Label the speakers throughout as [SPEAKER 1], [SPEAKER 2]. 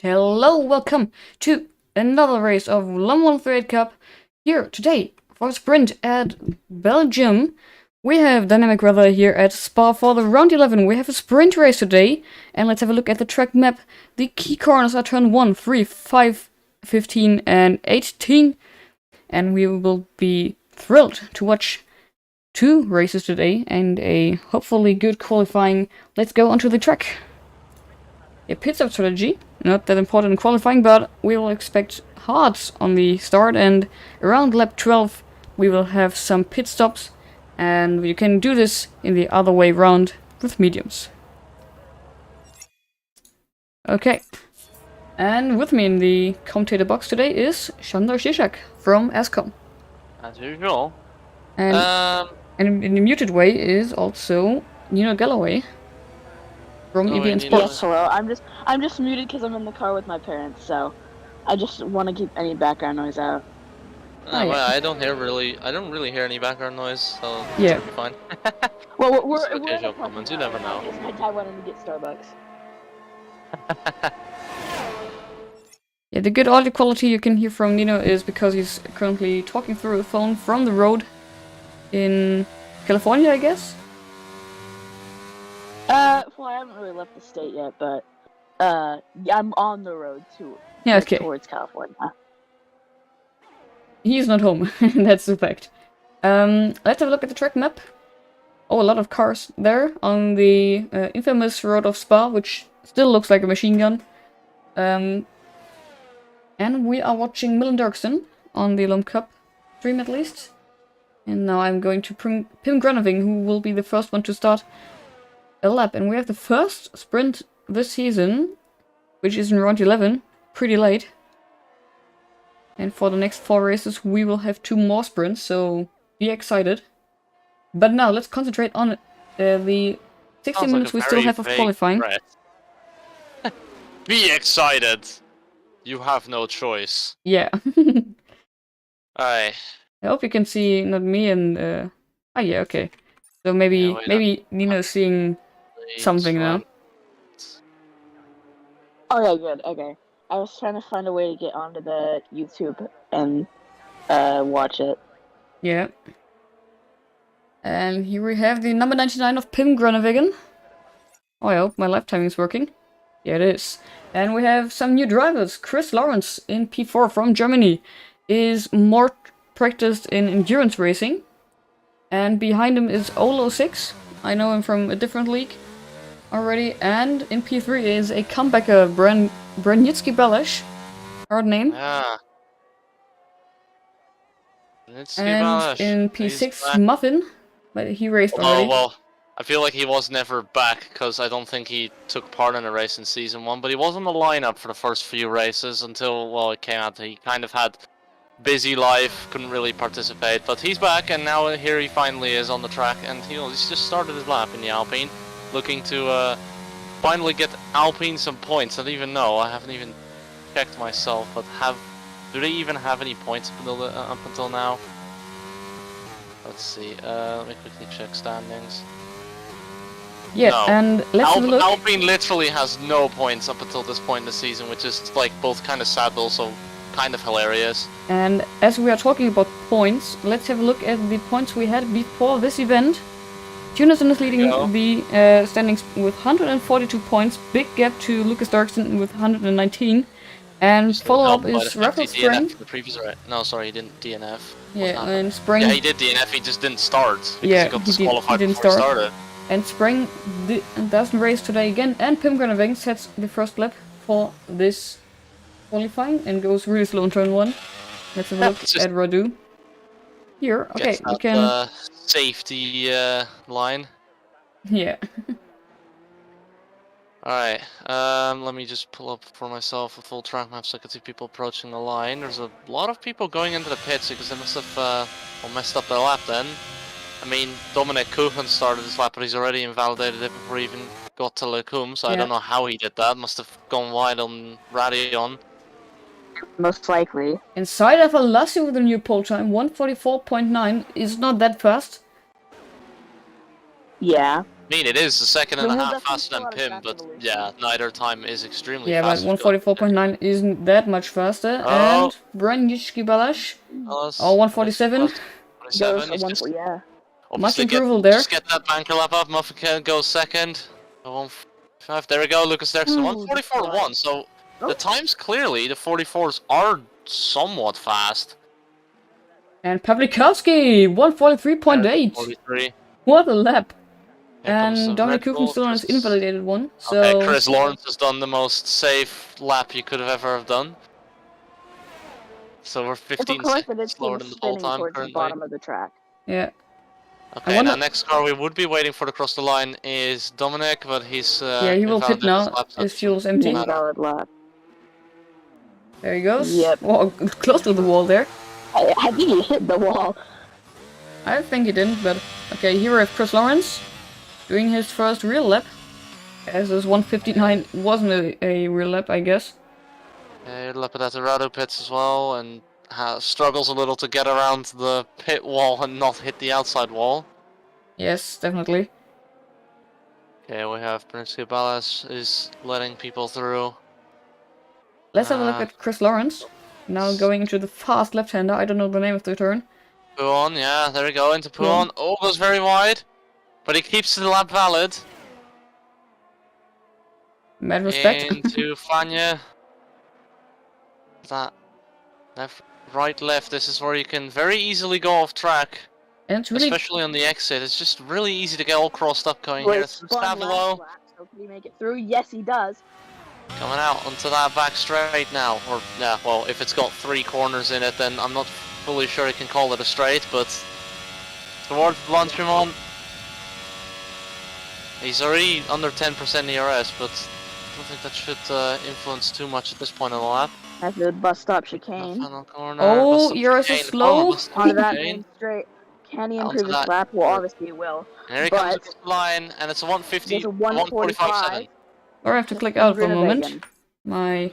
[SPEAKER 1] Hello, welcome to another race of Lom1138 Cup. Here today for a sprint at Belgium. We have dynamic weather here at Spa for the round 11. We have a sprint race today, and let's have a look at the track map. The key corners are turn 1, 3, 5, 15 and 18. And we will be thrilled to watch two races today and a hopefully good qualifying. Let's go onto the track. A pit stop strategy, not that important in qualifying, but we will expect hards on the start, and around lap 12 we will have some pit stops, and you can do this in the other way round with mediums. Okay, and with me in the commentator box today is Szandor Czirjak from AZcom.
[SPEAKER 2] As usual.
[SPEAKER 1] And in the muted way is also Nino Galloway from EBN Sports.
[SPEAKER 3] Yes, hello. I'm just muted because I'm in the car with my parents, so I just want to keep any background noise out.
[SPEAKER 1] Oh, yeah.
[SPEAKER 2] I don't really hear any background noise, so
[SPEAKER 1] Yeah.
[SPEAKER 2] it'll be fine.
[SPEAKER 3] Well, we're
[SPEAKER 2] Just
[SPEAKER 3] in
[SPEAKER 2] occasional
[SPEAKER 3] the
[SPEAKER 2] comments, you never know.
[SPEAKER 3] My dad wanted to get Starbucks.
[SPEAKER 1] Yeah, the good audio quality you can hear from Nino is because he's currently talking through a phone from the road in California, I guess?
[SPEAKER 3] Well, I haven't really left the state yet, but yeah, I'm on the road towards California.
[SPEAKER 1] He's not home, that's the fact. Let's have a look at the track map. Oh, a lot of cars there on the infamous road of Spa, which still looks like a machine gun. And we are watching Milan Dirksen on the Lom Cup stream at least. And now I'm going to Pim Greneving, who will be the first one to start a lap. And we have the first sprint this season, which is in round 11, pretty late. And for the next 4 races we will have 2 more sprints, so be excited. But now let's concentrate on the 60 minutes we still have of qualifying.
[SPEAKER 2] Be excited! You have no choice.
[SPEAKER 1] Yeah.
[SPEAKER 2] Alright.
[SPEAKER 1] I hope you can see not me and oh yeah, okay. So maybe Nino's seeing something now.
[SPEAKER 3] Oh yeah, good. Okay. I was trying to find a way to get onto the YouTube and watch it.
[SPEAKER 1] Yeah. And here we have the number 99 of Pim Greneving. Oh, I hope my live timing is working. Yeah, it is. And we have some new drivers. Chris Lawrence in P4 from Germany is more practiced in endurance racing. And behind him is Olo6. I know him from a different league already. And in P3 is a comebacker, Branitzky Balash. Hard name.
[SPEAKER 2] Yeah.
[SPEAKER 1] And in P6, Muffin. But he raced already.
[SPEAKER 2] Oh, well, I feel like he was never back, because I don't think he took part in a race in Season 1, but he was on the lineup for the first few races until, well, it came out. He kind of had busy life, couldn't really participate, but he's back, and now here he finally is on the track, and he's just started his lap in the Alpine, looking to finally get Alpine some points. I don't even know, I haven't even checked myself, but do they even have any points up until now? Let's see, let me quickly check standings.
[SPEAKER 1] Yeah,
[SPEAKER 2] no.
[SPEAKER 1] and let's have a look.
[SPEAKER 2] Alpine literally has no points up until this point in the season, which is like both kind of sad but also kind of hilarious.
[SPEAKER 1] And as we are talking about points, let's have a look at the points we had before this event. Tunison is leading the standings with 142 points, big gap to Lucas Dirksen with 119. And follow-up is Rafael Spring.
[SPEAKER 2] No, sorry, he didn't DNF.
[SPEAKER 1] Yeah, and Spring.
[SPEAKER 2] Yeah, he did DNF, he just didn't start. Because
[SPEAKER 1] Yeah,
[SPEAKER 2] he got disqualified
[SPEAKER 1] he didn't
[SPEAKER 2] before
[SPEAKER 1] start.
[SPEAKER 2] he started.
[SPEAKER 1] And Spring doesn't race today again. And Pim Greneving sets the first lap for this qualifying and goes really slow in turn 1. Let's have a look at Radu. Here, okay, we can...
[SPEAKER 2] safety line.
[SPEAKER 1] Yeah.
[SPEAKER 2] Alright, let me just pull up for myself a full track map so I can see people approaching the line. There's a lot of people going into the pits because they must have messed up their lap then. I mean, Dominic Kuchen started his lap, but he's already invalidated it before he even got to Lecum, so I don't know how he did that. Must have gone wide on Radion.
[SPEAKER 3] Most likely.
[SPEAKER 1] Inside of a Lassie with a new pole time, 1:44.9 is not that fast.
[SPEAKER 3] Yeah.
[SPEAKER 2] I mean, it is a second and
[SPEAKER 3] But
[SPEAKER 2] a
[SPEAKER 3] we'll
[SPEAKER 2] half
[SPEAKER 3] definitely
[SPEAKER 2] faster
[SPEAKER 3] see a
[SPEAKER 2] than
[SPEAKER 3] lot of
[SPEAKER 2] Pim,
[SPEAKER 3] track
[SPEAKER 2] but
[SPEAKER 3] evolution.
[SPEAKER 2] yeah, neither time is extremely
[SPEAKER 1] Yeah, but
[SPEAKER 2] fast.
[SPEAKER 1] 144.9 isn't that much faster.
[SPEAKER 2] Oh.
[SPEAKER 1] And Braniczki Balash. Oh, 147.
[SPEAKER 3] Goes
[SPEAKER 2] 27.
[SPEAKER 3] to
[SPEAKER 2] He's
[SPEAKER 3] 1
[SPEAKER 2] just
[SPEAKER 3] for, yeah.
[SPEAKER 2] obviously
[SPEAKER 1] improvement there.
[SPEAKER 2] Just get that banker lap up. Muffin goes second. 145. There we go. Lucas Derksen.
[SPEAKER 3] Ooh,
[SPEAKER 2] 144 to
[SPEAKER 3] that's
[SPEAKER 2] 1. So
[SPEAKER 3] Oh.
[SPEAKER 2] the times clearly, the 44s are somewhat fast.
[SPEAKER 1] And Pawlikowski, 143.8.
[SPEAKER 2] 43.
[SPEAKER 1] What a lap.
[SPEAKER 2] Here comes
[SPEAKER 1] And
[SPEAKER 2] the
[SPEAKER 1] Dominic
[SPEAKER 2] Red
[SPEAKER 1] Kuchen
[SPEAKER 2] Bull.
[SPEAKER 1] still on his
[SPEAKER 2] Chris-
[SPEAKER 1] invalidated one. So
[SPEAKER 2] Okay, Chris Lawrence has done the most safe lap you could have ever done. So we're
[SPEAKER 3] If we're
[SPEAKER 2] 15
[SPEAKER 3] correct,
[SPEAKER 2] seconds
[SPEAKER 3] it is
[SPEAKER 2] slower than the whole
[SPEAKER 3] spinning
[SPEAKER 2] time
[SPEAKER 3] towards the
[SPEAKER 2] currently.
[SPEAKER 3] bottom of the track.
[SPEAKER 1] yeah.
[SPEAKER 2] Okay,
[SPEAKER 1] wonder-
[SPEAKER 2] now next car we would be waiting for to cross the line is Dominic, but he's
[SPEAKER 1] Yeah, he will pit
[SPEAKER 2] invalidated his
[SPEAKER 1] now.
[SPEAKER 2] lap, so
[SPEAKER 1] His
[SPEAKER 2] it
[SPEAKER 1] fuel's
[SPEAKER 2] doesn't
[SPEAKER 1] empty.
[SPEAKER 2] matter.
[SPEAKER 3] Invalid lap.
[SPEAKER 1] There he goes.
[SPEAKER 3] Yep.
[SPEAKER 1] Oh, close to the wall there.
[SPEAKER 3] I think he hit the wall.
[SPEAKER 1] I think he didn't, but okay, here we have Chris Lawrence doing his first real lap. As this 159 wasn't a real lap, I guess.
[SPEAKER 2] Lapidato pits as well, and struggles a little to get around the pit wall and not hit the outside wall.
[SPEAKER 1] Yes, definitely.
[SPEAKER 2] Okay, we have Prince Ballas is letting people through.
[SPEAKER 1] Let's have a look at Chris Lawrence. Now going into the fast left-hander. I don't know the name of the turn.
[SPEAKER 2] Puon, yeah, there we go, into Puon. Oh, goes very wide, but he keeps the lap valid.
[SPEAKER 1] Mad respect.
[SPEAKER 2] Into Fanya. That left, right, left. This is where you can very easily go off track,
[SPEAKER 1] And it's really
[SPEAKER 2] especially on the exit. It's just really easy to get all crossed up going here. Through Stavilo,
[SPEAKER 3] So can he make it through? Yes, he does.
[SPEAKER 2] coming out onto that back straight now. Or yeah, well, if it's got 3 corners in it, then I'm not fully sure you can call it a straight. But towards Blanchimont, he's already under 10% ERS, but I don't think that should influence too much at this point in the lap.
[SPEAKER 3] That's the bus stop chicane.
[SPEAKER 2] Final corner.
[SPEAKER 1] Oh,
[SPEAKER 2] bus stop
[SPEAKER 1] yours is
[SPEAKER 2] chicane,
[SPEAKER 1] slow.
[SPEAKER 2] bus stop
[SPEAKER 3] Onto that
[SPEAKER 2] chicane.
[SPEAKER 3] main straight. Can he
[SPEAKER 2] Onto
[SPEAKER 3] improve his
[SPEAKER 2] that-
[SPEAKER 3] lap? Well, obviously he will.
[SPEAKER 2] Here he comes
[SPEAKER 3] But
[SPEAKER 2] across the line, and it's a 150,
[SPEAKER 3] there's a
[SPEAKER 2] 145.7.
[SPEAKER 1] Or I have to
[SPEAKER 3] Just
[SPEAKER 1] click out for a
[SPEAKER 3] Green
[SPEAKER 1] moment.
[SPEAKER 3] Vegan.
[SPEAKER 1] My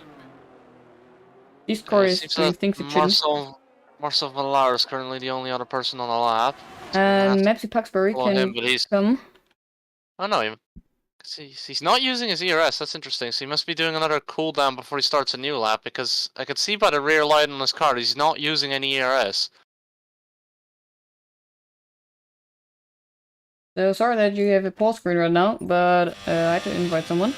[SPEAKER 1] Discord is
[SPEAKER 2] Seems
[SPEAKER 1] doing
[SPEAKER 2] that
[SPEAKER 1] things it shouldn't.
[SPEAKER 2] Marcel Villar is currently the only other person on the lap.
[SPEAKER 1] And Mapsy Paxbury
[SPEAKER 2] Follow him,
[SPEAKER 1] can
[SPEAKER 2] but he's...
[SPEAKER 1] come.
[SPEAKER 2] Oh no, he's not using his ERS, that's interesting. So he must be doing another cooldown before he starts a new lap, because I could see by the rear light on his car he's not using any ERS.
[SPEAKER 1] So sorry that you have a pause screen right now, but I had to invite someone.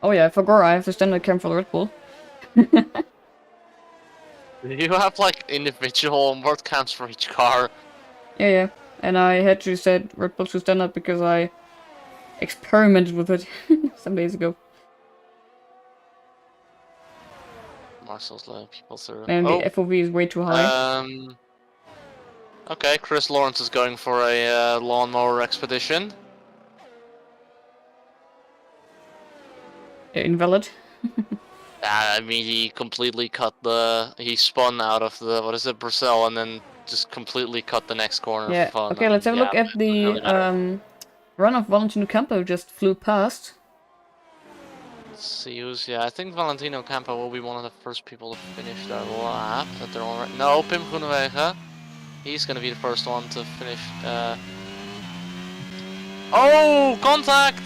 [SPEAKER 1] Oh yeah, for Gora I have to stand on the cam for the Red Bull.
[SPEAKER 2] You have like individual onboard cams for each car.
[SPEAKER 1] Yeah. And I had to set Red Bull to stand up because I experimented with it some days ago.
[SPEAKER 2] Marcel's letting people through.
[SPEAKER 1] And
[SPEAKER 2] Oh,
[SPEAKER 1] the FOV is way too high.
[SPEAKER 2] Okay, Chris Lawrence is going for a lawnmower expedition.
[SPEAKER 1] Invalid.
[SPEAKER 2] I mean, he completely cut he spun out of the, what is it, Brussels, and then just completely cut the next corner.
[SPEAKER 1] Yeah,
[SPEAKER 2] for fun.
[SPEAKER 1] okay, let's have a look at the
[SPEAKER 2] really matter.
[SPEAKER 1] run of Valentino Campo just flew past.
[SPEAKER 2] Let's see who's, I think Valentino Campo will be one of the first people to finish their lap. That they're already, no, Pim Groenewegen. He's gonna be the first one to finish. Oh, contact!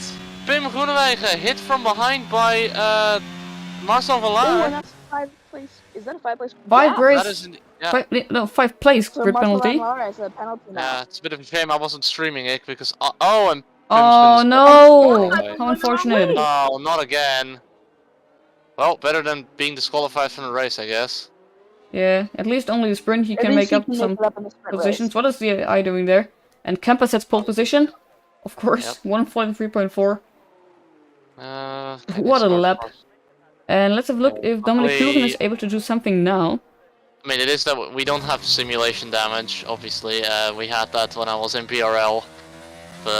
[SPEAKER 2] Pim Groenewegen hit from behind by Marcel
[SPEAKER 3] Oh,
[SPEAKER 2] Villar.
[SPEAKER 3] and that's 5 place. Is that a 5 place?
[SPEAKER 1] Five
[SPEAKER 3] Yeah.
[SPEAKER 1] race,
[SPEAKER 2] That is, yeah.
[SPEAKER 1] five place
[SPEAKER 3] So
[SPEAKER 1] grid
[SPEAKER 3] Marcel
[SPEAKER 1] penalty.
[SPEAKER 3] Villar is a penalty now.
[SPEAKER 2] Yeah, it's a bit of a shame I wasn't streaming it because oh, and Pim's
[SPEAKER 1] Oh
[SPEAKER 2] been
[SPEAKER 1] no!
[SPEAKER 2] disqualified.
[SPEAKER 1] How unfortunate.
[SPEAKER 2] Oh, not again. Well, better than being disqualified from the race, I guess.
[SPEAKER 1] Yeah, at least only the sprint he
[SPEAKER 3] At
[SPEAKER 1] can
[SPEAKER 3] least
[SPEAKER 1] make up
[SPEAKER 3] he can
[SPEAKER 1] some
[SPEAKER 3] make it up in the sprint
[SPEAKER 1] positions.
[SPEAKER 3] race.
[SPEAKER 1] What is the eye doing there? And Kempa sets pole position. Of course, 143.4. What a lap. And let's have a look if Dominic
[SPEAKER 2] Probably-
[SPEAKER 1] Kuchen is able to do something now.
[SPEAKER 2] I mean, it is that we don't have simulation damage, obviously. We had that when I was in PRL.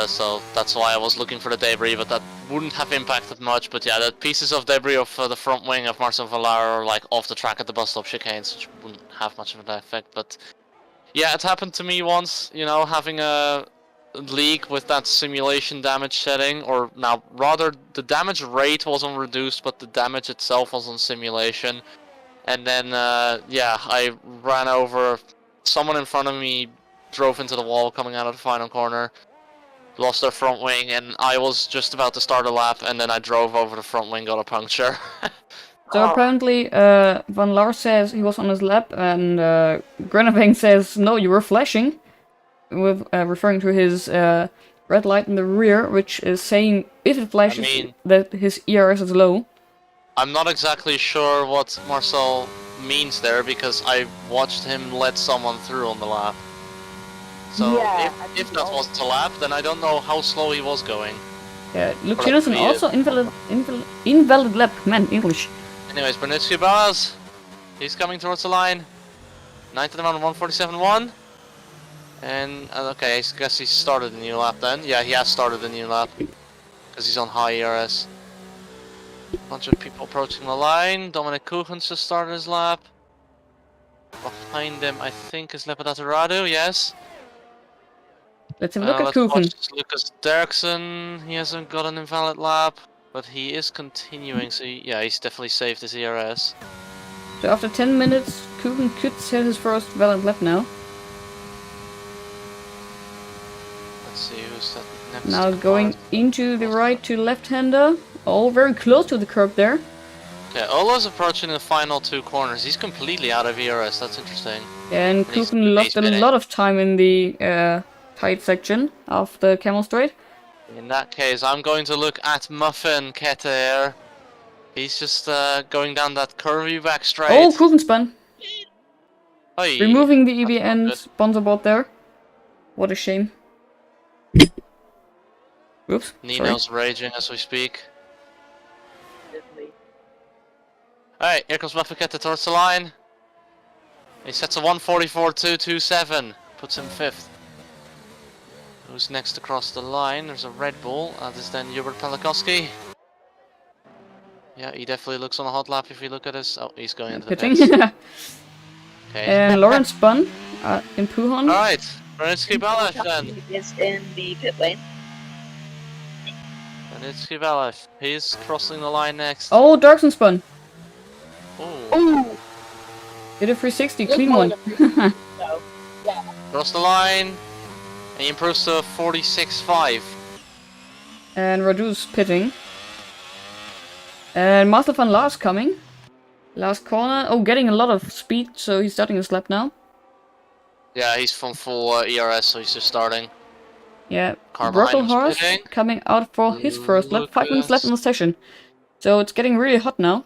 [SPEAKER 2] So that's why I was looking for the debris, but that wouldn't have impacted much. But yeah, the pieces of debris of the front wing of Marcel Villar are like off the track at the bus stop chicanes, which wouldn't have much of an effect. But yeah, it happened to me once, you know, having a leak with that simulation damage setting, or now rather the damage rate wasn't reduced, but the damage itself was on simulation. And then yeah, I ran over someone in front of me, drove into the wall coming out of the final corner. Lost their front wing, and I was just about to start a lap, and then I drove over the front wing, got a puncture.
[SPEAKER 1] So apparently, Van Laar says he was on his lap, and Greneving says, no, you were flashing, with referring to his red light in the rear, which is saying if it flashes that his ERS is low.
[SPEAKER 2] I'm not exactly sure what Marcel means there, because I watched him let someone through on the lap. So
[SPEAKER 3] Yeah,
[SPEAKER 2] if that wasn't a lap, then I don't know how slow he was going.
[SPEAKER 1] Yeah, Luke Jennison also invalid lap. Man, English.
[SPEAKER 2] Anyways, Brunitsky Baz, he's coming towards the line. 9 to the round, 147.1. And okay, I guess he started a new lap then. Yeah, he has started a new lap because he's on high ERS. Bunch of people approaching the line. Dominic Kuchens just started his lap. Behind him, I think, is Lepidata Radu. Yes.
[SPEAKER 1] Let's have a look at Kuchen.
[SPEAKER 2] Lucas Derksen, he hasn't got an invalid lap, but he is continuing, so yeah, he's definitely saved his ERS.
[SPEAKER 1] So after 10 minutes, Kuchen could set his first valid lap now.
[SPEAKER 2] Let's see who's that next.
[SPEAKER 1] Now going into the right to left-hander. Oh, very close to the curb there.
[SPEAKER 2] Okay, Ola's approaching the final 2 corners. He's completely out of ERS, that's interesting.
[SPEAKER 1] And Kuchen lost a lot of time in the tight section of the Camel Straight.
[SPEAKER 2] In that case, I'm going to look at Muffin Keter. He's just going down that curvy back straight.
[SPEAKER 1] Oh, Kuchen spun.
[SPEAKER 2] Oy.
[SPEAKER 1] Removing the EBN sponsor board there. What a shame. Oops.
[SPEAKER 2] Nino's raging as we speak. Alright, here comes Muffin Keter towards the line. He sets a 144.227. Puts him 5th. Who's next across the line? There's a Red Bull. That is then Hubert Pelakowski. Yeah, he definitely looks on a hot lap if you look at his... Oh, he's going into the pits. Okay.
[SPEAKER 1] And Lawrence spun in Puhan.
[SPEAKER 2] Alright, Brunitsky Balash then.
[SPEAKER 3] Is in the pit lane.
[SPEAKER 2] Brunitsky Balash. He's crossing the line next.
[SPEAKER 1] Oh, Darkson spun.
[SPEAKER 2] Oh.
[SPEAKER 1] Did a 360, clean one.
[SPEAKER 3] No. Yeah.
[SPEAKER 2] Cross the line. And he improves to 46.5.
[SPEAKER 1] And Radu's pitting. And Master van Laar's coming. Last corner. Oh, getting a lot of speed, so he's starting his lap now.
[SPEAKER 2] Yeah, he's from full ERS, so he's just starting.
[SPEAKER 1] Yeah, Brocklehorst coming out for his first lap. 5 minutes left in the session. So it's getting really hot now.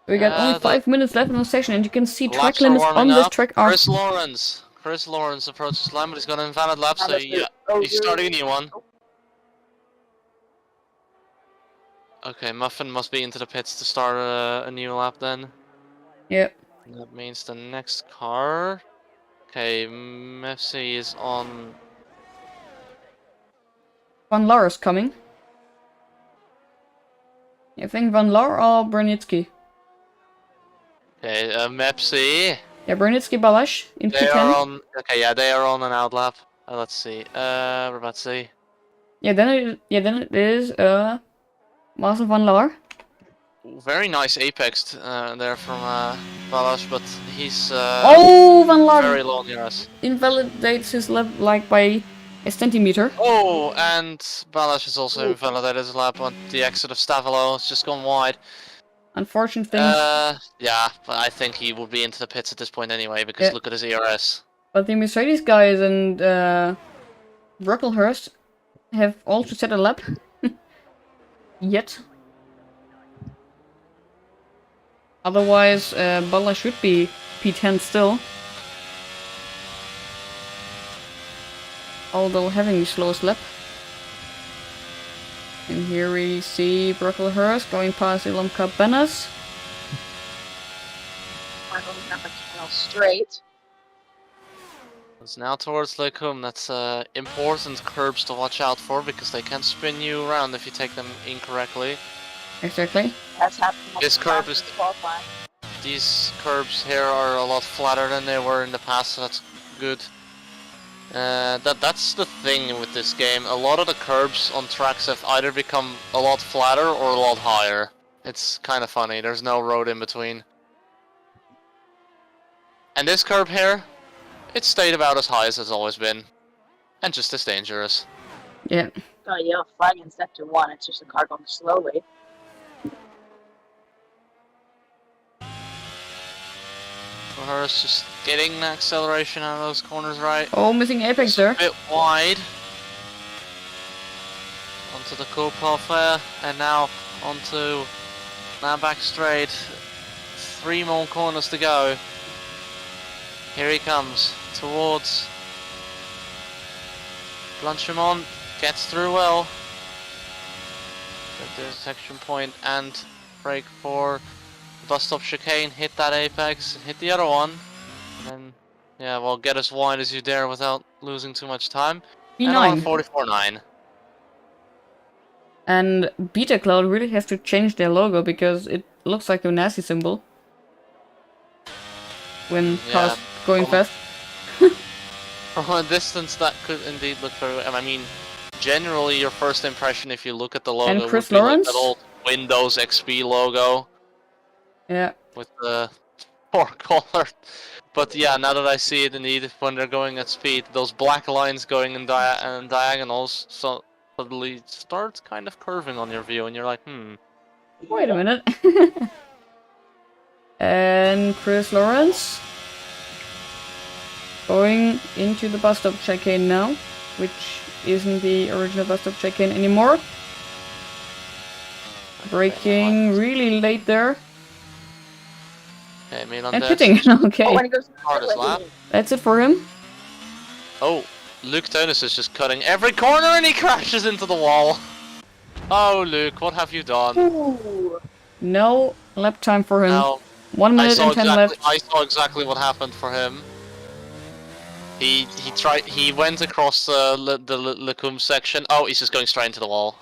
[SPEAKER 1] We got only 5 minutes left in the session, and you can see track limits on this track are...
[SPEAKER 2] Chris Lawrence approaches line, but he's got an invalid lap, so yeah, he's starting a new one. Okay, Muffin must be into the pits to start a new lap then.
[SPEAKER 1] Yep.
[SPEAKER 2] That means the next car... Okay, Messi is on...
[SPEAKER 1] Van Laar is coming. I think Van Laar or Brunitsky.
[SPEAKER 2] Okay, Mepsi.
[SPEAKER 1] Yeah, Brunitsky Balash in P10.
[SPEAKER 2] They are on... Okay, yeah, they are on an out lap. Let's see. We're about to see.
[SPEAKER 1] Yeah, then it is Master Van Laar.
[SPEAKER 2] Very nice apex there from Balash, but he's
[SPEAKER 1] oh, Van Laar
[SPEAKER 2] very low near us.
[SPEAKER 1] Invalidates his lap like by a centimeter.
[SPEAKER 2] Oh, and Balash has also invalidated his lap on the exit of Stavelo. It's just gone wide.
[SPEAKER 1] Unfortunate thing.
[SPEAKER 2] Yeah, but I think he will be into the pits at this point anyway, because look at his ERS.
[SPEAKER 1] But the Mercedes guys and Brocklehurst have also set a lap. Yet. Otherwise, Bala should be P10 still. Although having the slowest lap. And here we see Brocklehurst going past the Ilom Cup banners.
[SPEAKER 3] Straight.
[SPEAKER 2] It's now towards Lecum. That's important curbs to watch out for, because they can spin you around if you take them incorrectly.
[SPEAKER 1] Exactly.
[SPEAKER 3] That's happened.
[SPEAKER 2] This curb is... These curbs here are a lot flatter than they were in the past, so that's good. That's the thing with this game. A lot of the curbs on tracks have either become a lot flatter or a lot higher. It's kind of funny. There's no road in between. And this curb here it stayed about as high as it's always been. And just as dangerous.
[SPEAKER 1] Yeah.
[SPEAKER 3] Oh, yeah, flag in sector 1. It's just a car going slowly.
[SPEAKER 2] Rehearse just getting the acceleration out of those corners right.
[SPEAKER 1] Oh, missing apex there.
[SPEAKER 2] A bit wide. Onto the Kopov there, and now onto back straight. 3 more corners to go. Here he comes towards Blanchimont, gets through well. There's a section point and brake for bus stop chicane, hit that apex, hit the other one, and then, yeah, well, get as wide as you dare without losing too much time.
[SPEAKER 1] B9.
[SPEAKER 2] 44.9.
[SPEAKER 1] And Beta Cloud really has to change their logo because it looks like a Nazi symbol when cars going fast.
[SPEAKER 2] From a distance, that could indeed look very. I mean, generally, your first impression, if you look at the logo,
[SPEAKER 1] And Chris
[SPEAKER 2] would be
[SPEAKER 1] Lawrence?
[SPEAKER 2] like that old Windows XP logo.
[SPEAKER 1] Yeah.
[SPEAKER 2] With the 4 color. But yeah, now that I see it, indeed, when they're going at speed, those black lines going in diagonals, so suddenly start kind of curving on your view, and you're like,
[SPEAKER 1] Wait a minute. And Chris Lawrence going into the bus stop chicane now, which isn't the original bus stop chicane anymore. Braking really late there.
[SPEAKER 2] Okay, Milan
[SPEAKER 1] And
[SPEAKER 2] there,
[SPEAKER 1] pitting. Okay.
[SPEAKER 3] Oh, when he goes to the
[SPEAKER 2] hardest
[SPEAKER 3] highway,
[SPEAKER 2] lap.
[SPEAKER 1] That's it for him.
[SPEAKER 2] Oh, Luke Tonis is just cutting every corner and he crashes into the wall. Oh, Luke, what have you done?
[SPEAKER 3] Ooh.
[SPEAKER 1] No lap time for him.
[SPEAKER 2] Now,
[SPEAKER 1] 1 minute and 10 left.
[SPEAKER 2] I saw exactly what happened for him. He went across the Lecum section. Oh, he's just going straight into the wall.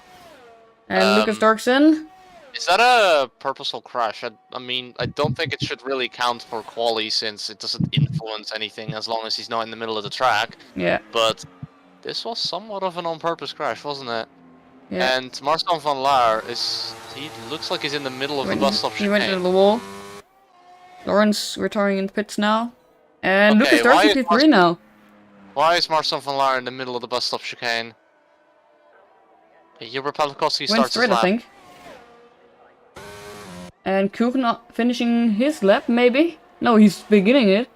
[SPEAKER 1] And Lucas Dorkson.
[SPEAKER 2] Is that a purposeful crash? I mean, I don't think it should really count for quali since it doesn't influence anything as long as he's not in the middle of the track.
[SPEAKER 1] Yeah.
[SPEAKER 2] But this was somewhat of an on-purpose crash, wasn't it?
[SPEAKER 1] Yeah.
[SPEAKER 2] And Marcel van Laar he looks like he's in the middle of the bus stop
[SPEAKER 1] He went into
[SPEAKER 2] chicane.
[SPEAKER 1] the wall. Lawrence retiring in the pits now. And
[SPEAKER 2] Okay,
[SPEAKER 1] Lucas
[SPEAKER 2] why
[SPEAKER 1] Dorkson
[SPEAKER 2] is
[SPEAKER 1] P3 now.
[SPEAKER 2] Why is Marcel van Laar in the middle of the bus stop chicane? Hubert Pawlikowski
[SPEAKER 1] Went
[SPEAKER 2] starts his
[SPEAKER 1] straight, I
[SPEAKER 2] lap.
[SPEAKER 1] think. And Kuchen finishing his lap, maybe? No, he's beginning it.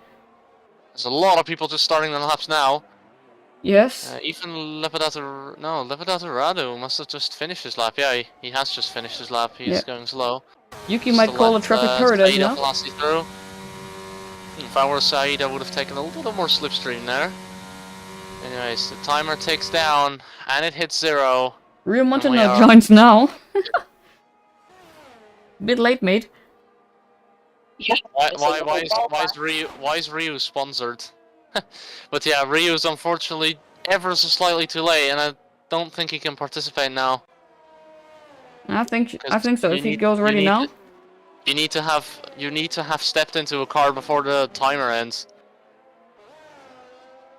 [SPEAKER 2] There's a lot of people just starting their laps now.
[SPEAKER 1] Yes.
[SPEAKER 2] Even Lepidata Radu must have just finished his lap. Yeah, he has just finished his lap. He's going slow.
[SPEAKER 1] Yuki might call a traffic paradise
[SPEAKER 2] Said
[SPEAKER 1] now.
[SPEAKER 2] through. If I were Saeed, I would have taken a little more slipstream there. Anyways, the timer ticks down, and it hits 0.
[SPEAKER 1] Rio
[SPEAKER 2] we
[SPEAKER 1] Montana
[SPEAKER 2] are-
[SPEAKER 1] joins now. Bit late, mate.
[SPEAKER 3] Yeah.
[SPEAKER 2] Why is Ryu sponsored? But yeah, Ryu's unfortunately ever so slightly too late, and I don't think he can participate now.
[SPEAKER 1] I think so.
[SPEAKER 2] You
[SPEAKER 1] If he
[SPEAKER 2] need-
[SPEAKER 1] goes
[SPEAKER 2] you
[SPEAKER 1] ready
[SPEAKER 2] need
[SPEAKER 1] now.
[SPEAKER 2] to- You need to have stepped into a car before the timer ends.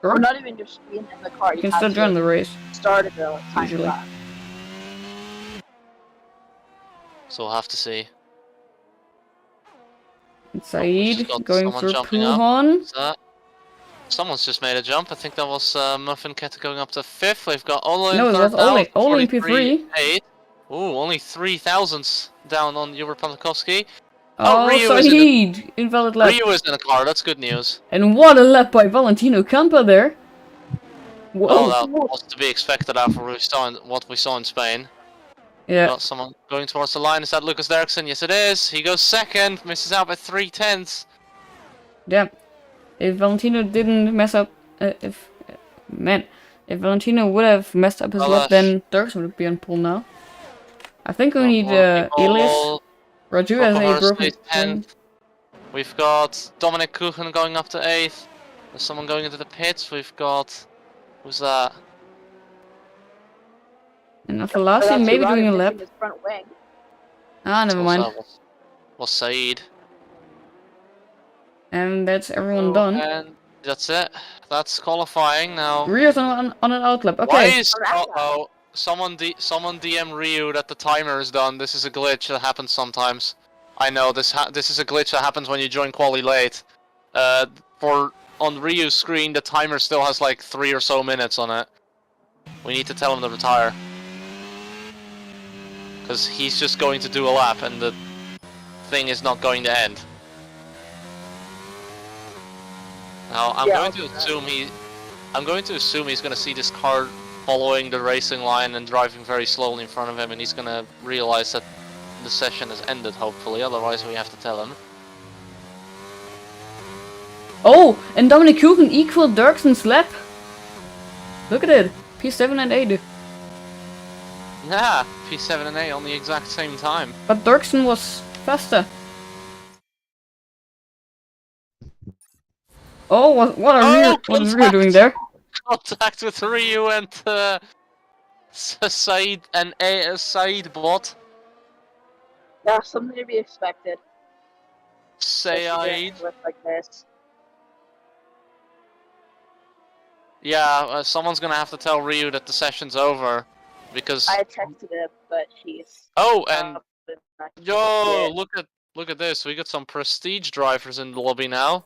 [SPEAKER 3] Or not even just being in the car.
[SPEAKER 1] You can still join the race.
[SPEAKER 3] Start at the time
[SPEAKER 1] Usually.
[SPEAKER 3] lap.
[SPEAKER 2] So we'll have to see.
[SPEAKER 1] And Saeed
[SPEAKER 2] got
[SPEAKER 1] going
[SPEAKER 2] someone
[SPEAKER 1] through
[SPEAKER 2] jumping up.
[SPEAKER 1] Puhon.
[SPEAKER 2] Is that? Someone's just made a jump. I think that was Muffin Keta going up to 5th. We've got Ola in
[SPEAKER 1] No, it
[SPEAKER 2] 3rd
[SPEAKER 1] was
[SPEAKER 2] now,
[SPEAKER 1] Ole in P3.
[SPEAKER 2] 43.8. Ooh, only 3 thousandths down on Hubert Pawlikowski.
[SPEAKER 1] Oh,
[SPEAKER 2] Ryu is in
[SPEAKER 1] Saeed! Invalid lap.
[SPEAKER 2] Ryu is in a car. That's good news.
[SPEAKER 1] And what a lap by Valentino Campa there. Whoa.
[SPEAKER 2] Oh, that was to be expected after what we saw in Spain.
[SPEAKER 1] Yeah.
[SPEAKER 2] Got someone going towards the line. Is that Lucas Derksen? Yes, it is. He goes 2nd, misses out by 3/10.
[SPEAKER 1] Yeah. If Valentino didn't mess up, if Valentino would have messed up his lap, then Dirks would be on pole now. I think we need Elis. Raju has a broken wing.
[SPEAKER 2] We've got Dominic Kuchen going up to 8th. There's someone going into the pits. We've got... Who's that?
[SPEAKER 1] And Afalasi maybe doing a lap.
[SPEAKER 3] His front wing.
[SPEAKER 1] Ah, never mind.
[SPEAKER 2] Was Saeed.
[SPEAKER 1] And that's everyone done.
[SPEAKER 2] And that's it. That's qualifying now.
[SPEAKER 1] Rio's on an outlap.
[SPEAKER 2] Why
[SPEAKER 1] Okay.
[SPEAKER 2] is... Uh-oh. Someone DM Ryu that the timer is done. This is a glitch that happens sometimes. I know, this is a glitch that happens when you join quali late. For on Ryu's screen the timer still has like 3 or so minutes on it. We need to tell him to retire. Because he's just going to do a lap and the thing is not going to end. Now I'm going to assume he's going to see this car following the racing line and driving very slowly in front of him, and he's going to realize that the session has ended, hopefully, otherwise we have to tell him.
[SPEAKER 1] Oh, and Dominic Kuchen equaled Dirksen's lap. Look at it. P7 and 8.
[SPEAKER 2] Yeah, P7 and 8 on the exact same time.
[SPEAKER 1] But Dirksen was faster. Oh, what is Ryu doing there?
[SPEAKER 2] Contact with Ryu and Said and Said bot.
[SPEAKER 3] Yeah, something to be expected.
[SPEAKER 2] Said.
[SPEAKER 3] Like this.
[SPEAKER 2] Yeah, someone's gonna have to tell Ryu that the session's over, because.
[SPEAKER 3] I texted him, but he's.
[SPEAKER 2] Oh, and yo,
[SPEAKER 3] Yeah.
[SPEAKER 2] look at this. We got some prestige drivers in the lobby now.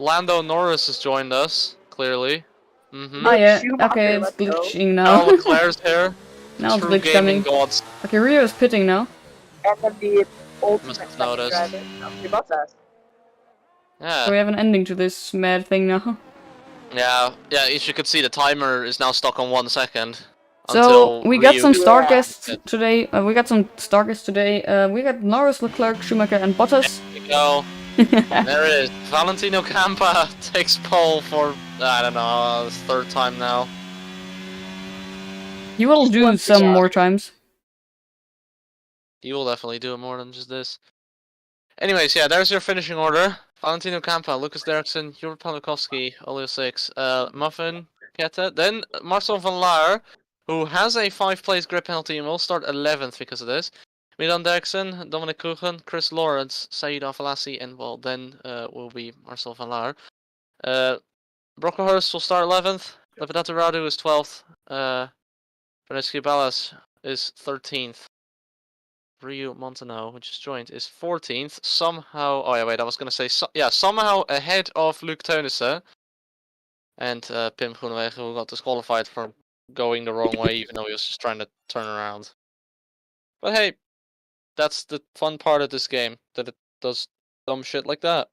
[SPEAKER 2] Lando Norris has joined us, clearly.
[SPEAKER 1] Oh yeah, okay, it's glitching now.
[SPEAKER 2] Leclerc's here.
[SPEAKER 1] Now it's
[SPEAKER 2] True
[SPEAKER 1] glitch
[SPEAKER 2] gaming
[SPEAKER 1] coming.
[SPEAKER 2] gods.
[SPEAKER 1] Okay, Ryu is pitting now.
[SPEAKER 3] And then the ultimate
[SPEAKER 2] Must have
[SPEAKER 3] second
[SPEAKER 2] noticed.
[SPEAKER 3] driver, Nobody but us.
[SPEAKER 2] Yeah.
[SPEAKER 1] So we have an ending to this mad thing now.
[SPEAKER 2] Yeah, as you can see, the timer is now stuck on 1 second.
[SPEAKER 1] So
[SPEAKER 2] until
[SPEAKER 1] we got
[SPEAKER 2] Ryu-
[SPEAKER 1] some star
[SPEAKER 3] Yeah.
[SPEAKER 1] guests today. We got Norris, Leclerc, Schumacher, and Bottas.
[SPEAKER 2] There you go. There it is. Valentino Campa takes pole for, I don't know, his 3rd time now.
[SPEAKER 1] He will do
[SPEAKER 3] Once
[SPEAKER 1] some
[SPEAKER 3] again.
[SPEAKER 1] more times.
[SPEAKER 2] He will definitely do it more than just this. Anyways, yeah, there's your finishing order. Valentino Campa, Lucas Derksen, Jure Palakowski, Olio 6, Muffin, Keta, then Marcel van Laar, who has a 5-place grid penalty and will start 11th because of this. Milan Derksen, Dominic Kuchen, Chris Lawrence, Said Afalassi, and well, then will be Marcel van Laar. Brocklehurst will start 11th, Lepedato Radu is 12th, Vanetsky Ballas is 13th. Ryu Montano, which is joined, is 14th. Somehow, oh yeah, wait, I was gonna say, somehow ahead of Luc Teunissen and Pim Groenewegen, who got disqualified for going the wrong way, even though he was just trying to turn around. But hey, that's the fun part of this game, that it does dumb shit like that.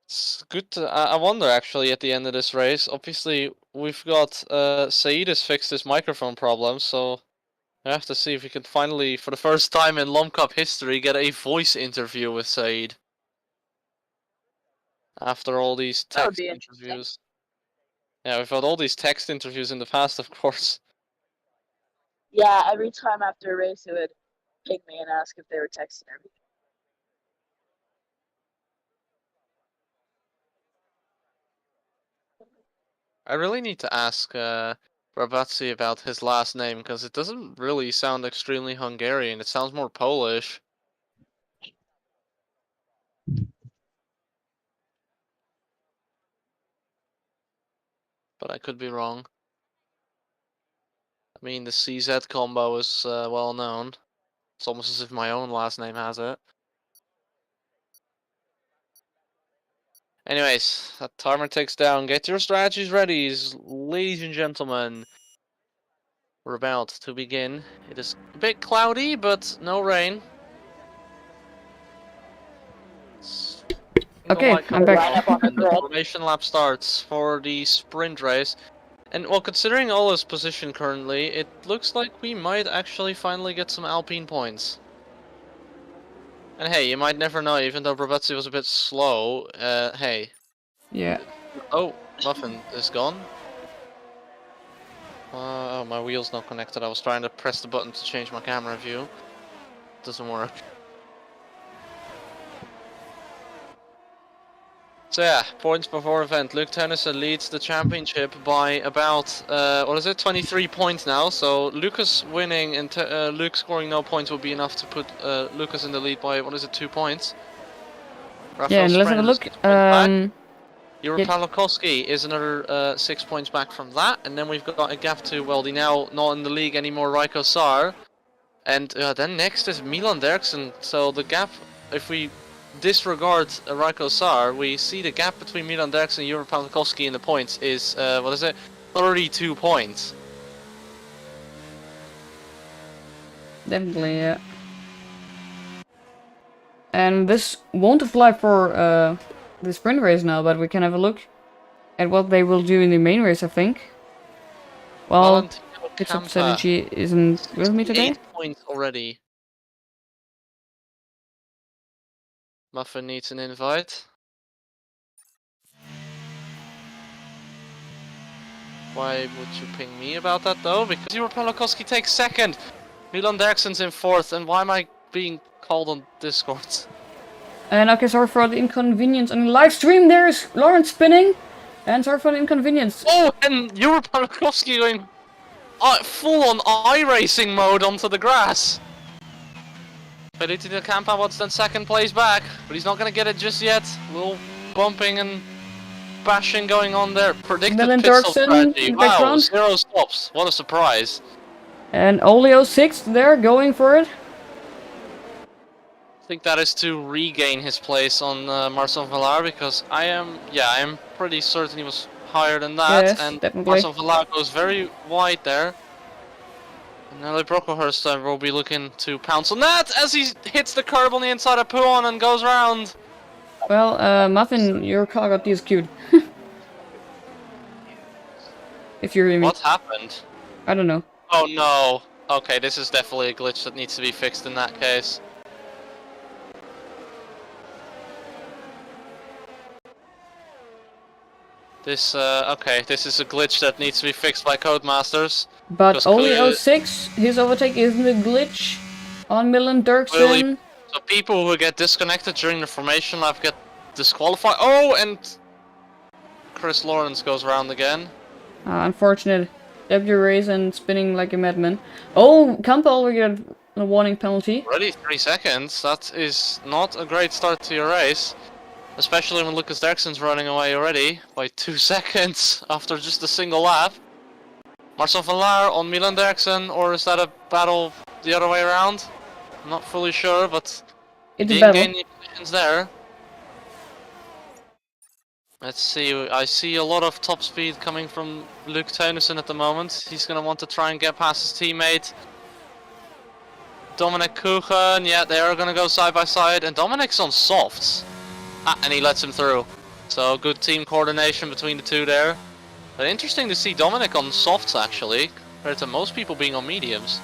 [SPEAKER 2] It's good to, I wonder actually at the end of this race, obviously we've got, Said has fixed his microphone problem, so I have to see if we can finally, for the first time in Lom Cup history, get a voice interview with Said. After all these
[SPEAKER 3] That would
[SPEAKER 2] text
[SPEAKER 3] be
[SPEAKER 2] interviews. Yeah, we've had all these text interviews in the past, of course.
[SPEAKER 3] Yeah, every time after a race, it would ping me and ask if they were texting me.
[SPEAKER 2] I really need to ask Rabatzi about his last name, because it doesn't really sound extremely Hungarian, it sounds more Polish. But I could be wrong. I mean, the CZ combo is well known. It's almost as if my own last name has it. Anyways, that timer ticks down. Get your strategies ready, ladies and gentlemen. We're about to begin. It is a bit cloudy, but no rain.
[SPEAKER 1] Okay, I'm back.
[SPEAKER 3] Line up on the
[SPEAKER 2] And the
[SPEAKER 3] grid.
[SPEAKER 2] formation lap starts for the sprint race. And well, considering Ola's position currently, it looks like we might actually finally get some Alpine points. And hey, you might never know, even though Brabazzi was a bit slow, hey.
[SPEAKER 1] Yeah.
[SPEAKER 2] Oh, Muffin is gone. Oh, my wheel's not connected. I was trying to press the button to change my camera view. Doesn't work. So yeah, points before event. Luc Teunissen leads the championship by about, 23 points now. So Lucas winning and Luke scoring no points will be enough to put Lucas in the lead by, 2 points.
[SPEAKER 1] Yeah, and let's have a look.
[SPEAKER 2] Jure Palakowski is another 6 points back from that. And then we've got a gap to, well, the now not in the league anymore, Raiko Saar. And then next is Milan Derksen. So the gap if we disregard Raiko Sar, we see the gap between Milan Derksen and Juraj Pawlikowski in the points is, what is it? 32 points.
[SPEAKER 1] Definitely, yeah. And this won't apply for the sprint race now, but we can have a look at what they will do in the main race, I think. Well, it's up strategy isn't with me today.
[SPEAKER 2] 8 points already. Muffin needs an invite. Why would you ping me about that though? Because Juraj Pawlikowski takes second. Milan Derksen's in fourth, and why am I being called on Discord?
[SPEAKER 1] And okay, sorry for the inconvenience on the live stream. There's Lawrence spinning, and sorry for the inconvenience.
[SPEAKER 2] Oh, and Juraj Pawlikowski going full on iRacing mode onto the grass. Belgium Campa wants then second place back, but he's not gonna get it just yet. A little bumping and bashing going on there. Predicted pit stop strategy. Wow, 0 stops. What a surprise.
[SPEAKER 1] And Olio 6th there, going for it.
[SPEAKER 2] I think that is to regain his place on Marcel Villar, because I am pretty certain he was higher than that.
[SPEAKER 1] Yes,
[SPEAKER 2] and
[SPEAKER 1] definitely.
[SPEAKER 2] Marcel Villar goes very wide there. And Nelly Brocklehurst will be looking to pounce on that as he hits the curb on the inside of Puon and goes round.
[SPEAKER 1] Well, Muffin, your car got DSQ'd. If you hear me.
[SPEAKER 2] What happened?
[SPEAKER 1] I don't know.
[SPEAKER 2] Oh no. Okay, this is definitely a glitch that needs to be fixed in that case. This, okay, this is a glitch that needs to be fixed by Codemasters.
[SPEAKER 1] But Olio 6, his overtake isn't a glitch on Milan Derksen.
[SPEAKER 2] Really, so people who get disconnected during the formation lap get disqualified. Oh, and Chris Lawrence goes around again.
[SPEAKER 1] Unfortunate. W race and spinning like a madman. Oh, Kampa already got a warning penalty.
[SPEAKER 2] Already 3 seconds. That is not a great start to your race. Especially when Lucas Derksen's running away already by 2 seconds after just a single lap. Marcel Villar on Milan Derksen, or is that a battle the other way around? I'm not fully sure, but
[SPEAKER 1] it's
[SPEAKER 2] he
[SPEAKER 1] a battle.
[SPEAKER 2] didn't gain any positions there. Let's see, I see a lot of top speed coming from Luke Teunissen at the moment. He's going to want to try and get past his teammate Dominic Kuchen. Yeah, they are going to go side by side, and Dominic's on softs. And he lets him through. So good team coordination between the two there. But interesting to see Dominic on softs actually, compared to most people being on mediums.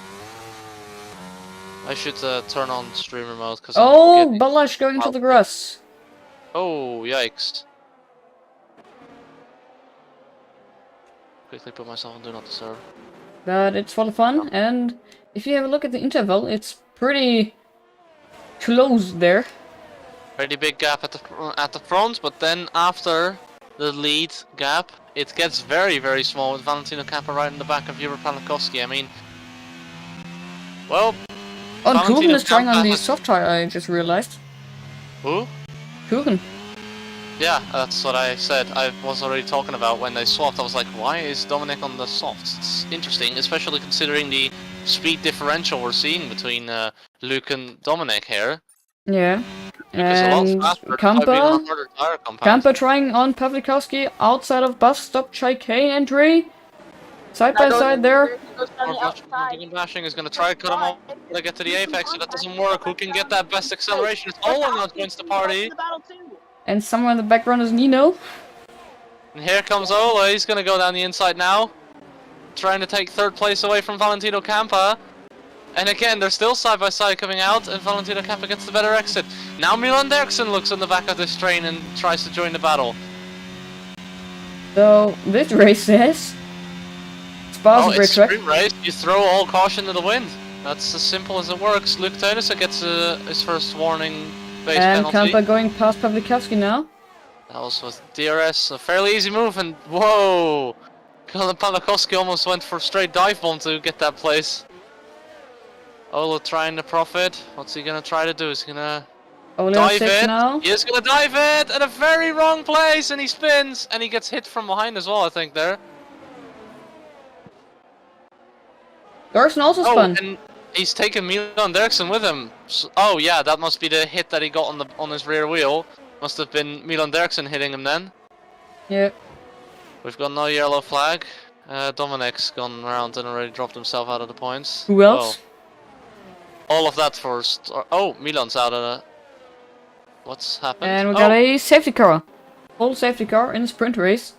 [SPEAKER 2] I should turn on streamer mode because
[SPEAKER 1] Balash going to the grass.
[SPEAKER 2] Oh, yikes. Quickly put myself on do not disturb.
[SPEAKER 1] But it's for the fun, and if you have a look at the interval, it's pretty close there.
[SPEAKER 2] Pretty big gap at the front, but then after the lead gap, it gets very, very small with Valentino Campa right in the back of Juraj Pawlikowski. I mean, well...
[SPEAKER 1] Oh, Kuchen is trying on the soft tire, I just realized.
[SPEAKER 2] Who?
[SPEAKER 1] Kuchen.
[SPEAKER 2] Yeah, that's what I said. I was already talking about when they swapped. I was like, why is Dominic on the softs? It's interesting, especially considering the speed differential we're seeing between Luke and Dominic here.
[SPEAKER 1] Yeah. And
[SPEAKER 2] Kampa
[SPEAKER 1] trying on Pawlikowski outside of bus stop chicane entry. Side by side there.
[SPEAKER 2] Bashing is going to try to cut him off to get to the apex, so that doesn't work. Who can get that best acceleration? It's Olo now joins the party.
[SPEAKER 1] And somewhere in the background is Nino.
[SPEAKER 2] And here comes Olo. He's going to go down the inside now, trying to take third place away from Valentino Campa. And again, they're still side by side coming out, and Valentino Campa gets the better exit. Now Milan Derksen looks on the back of this train and tries to join the battle.
[SPEAKER 1] So this race is Spa's a great track.
[SPEAKER 2] Sprint race. You throw all caution to the wind. That's as simple as it works. Luke Teunissen gets his first warning base penalty.
[SPEAKER 1] And Campa going past Pawlikowski now.
[SPEAKER 2] That was with DRS, a fairly easy move, and whoa! Pawlikowski almost went for a straight dive bomb to get that place. Olo trying to profit. What's he gonna try to do? Is he gonna dive it?
[SPEAKER 1] Now.
[SPEAKER 2] He is gonna dive it at a very wrong place, and he spins, and he gets hit from behind as well, I think, there.
[SPEAKER 1] Larson also spun.
[SPEAKER 2] And He's taken Milan Derksen with him. Oh yeah, that must be the hit that he got on his rear wheel. Must have been Milan Derksen hitting him then.
[SPEAKER 1] Yeah.
[SPEAKER 2] We've got no yellow flag. Dominic's gone around and already dropped himself out of the points.
[SPEAKER 1] Who else?
[SPEAKER 2] Whoa. All of that first. Oh, Milan's out of the... What's happened?
[SPEAKER 1] And we got a safety car. Full safety car in a sprint race.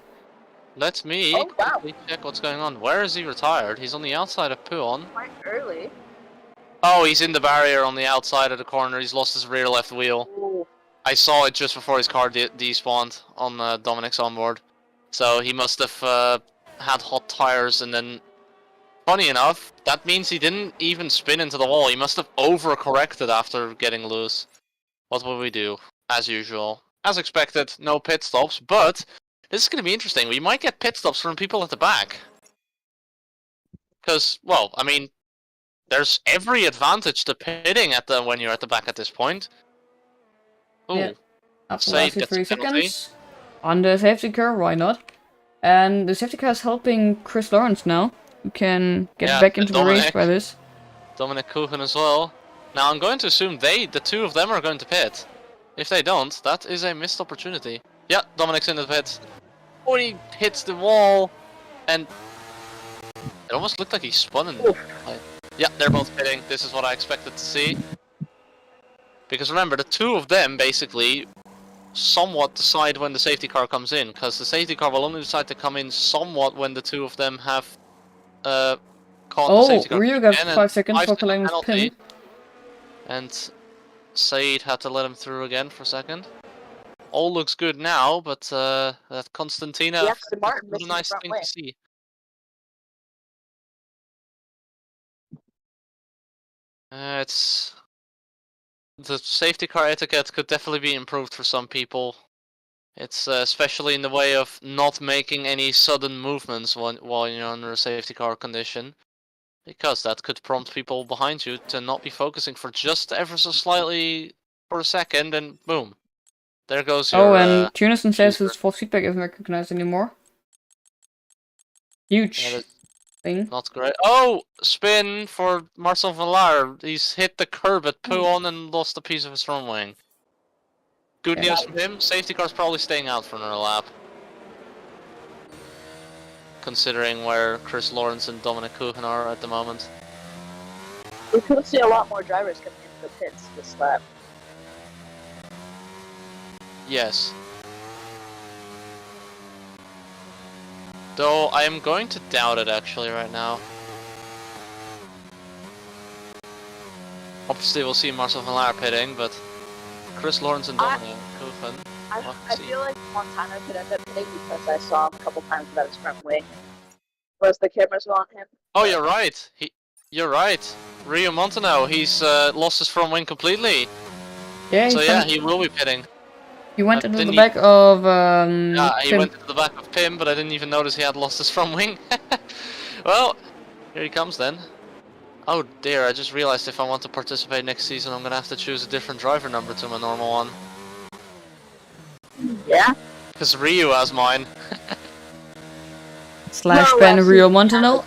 [SPEAKER 2] Let me quickly check what's going on. Where is he retired? He's on the outside of Puon.
[SPEAKER 3] Quite early.
[SPEAKER 2] Oh, he's in the barrier on the outside of the corner. He's lost his rear left wheel.
[SPEAKER 3] Ooh.
[SPEAKER 2] I saw it just before his car despawned on Dominic's onboard. So he must have had hot tires, and then... Funny enough, that means he didn't even spin into the wall. He must have overcorrected after getting loose. What will we do? As usual. As expected, no pit stops, but... This is going to be interesting. We might get pit stops from people at the back. Because, well, I mean... There's every advantage to pitting when you're at the back at this point. Ooh.
[SPEAKER 1] Yeah. After
[SPEAKER 2] Say
[SPEAKER 1] last
[SPEAKER 2] gets
[SPEAKER 1] 3
[SPEAKER 2] a penalty.
[SPEAKER 1] seconds. On the safety car, why not? And the safety car is helping Chris Lawrence now. You can get back into the race by this.
[SPEAKER 2] Dominic Kuchen as well. Now I'm going to assume the two of them are going to pit. If they don't, that is a missed opportunity. Yeah, Dominic's in the pit. Oh, he hits the wall, and it almost looked like he spun in. Yeah, they're both pitting. This is what I expected to see. Because remember, the two of them basically somewhat decide when the safety car comes in, because the safety car will only decide to come in somewhat when the two of them have caught the safety car.
[SPEAKER 1] Rio got 5 seconds for collecting his pin.
[SPEAKER 2] And Said had to let him through again for a second. All looks good now, but that Constantina was a nice thing to see. It's... The safety car etiquette could definitely be improved for some people. It's especially in the way of not making any sudden movements while you're under a safety car condition. Because that could prompt people behind you to not be focusing for just ever so slightly for a second, and boom. There goes your...
[SPEAKER 1] Oh, and Tunison says his false feedback isn't recognized anymore. Huge thing.
[SPEAKER 2] Not great. Oh! Spin for Marcel van Laar. He's hit the curb at Puon and lost a piece of his front wing. Good news from him. Safety car's probably staying out for another lap. Considering where Chris Lawrence and Dominic Kuchen are at the moment.
[SPEAKER 3] We could see a lot more drivers coming into the pits this lap.
[SPEAKER 2] Yes. Though I am going to doubt it actually right now. Obviously we'll see Marcel van Laar pitting, but Chris Lawrence and Dominic Kuchen.
[SPEAKER 3] I feel like Montana could end up pitting because I saw him a couple times without his front wing. Was the cameras on him?
[SPEAKER 2] Oh, you're right. You're right. Rio Montano, he's lost his front wing completely.
[SPEAKER 1] Yeah.
[SPEAKER 2] So yeah, he will be pitting.
[SPEAKER 1] He went into the back of
[SPEAKER 2] yeah, he
[SPEAKER 1] Pim.
[SPEAKER 2] went into the back of Pim, but I didn't even notice he had lost his front wing. Well, here he comes then. Oh dear, I just realized if I want to participate next season, I'm gonna have to choose a different driver number to my normal one.
[SPEAKER 3] Yeah.
[SPEAKER 2] Because Ryu has mine.
[SPEAKER 1] / Ben Rio Montano.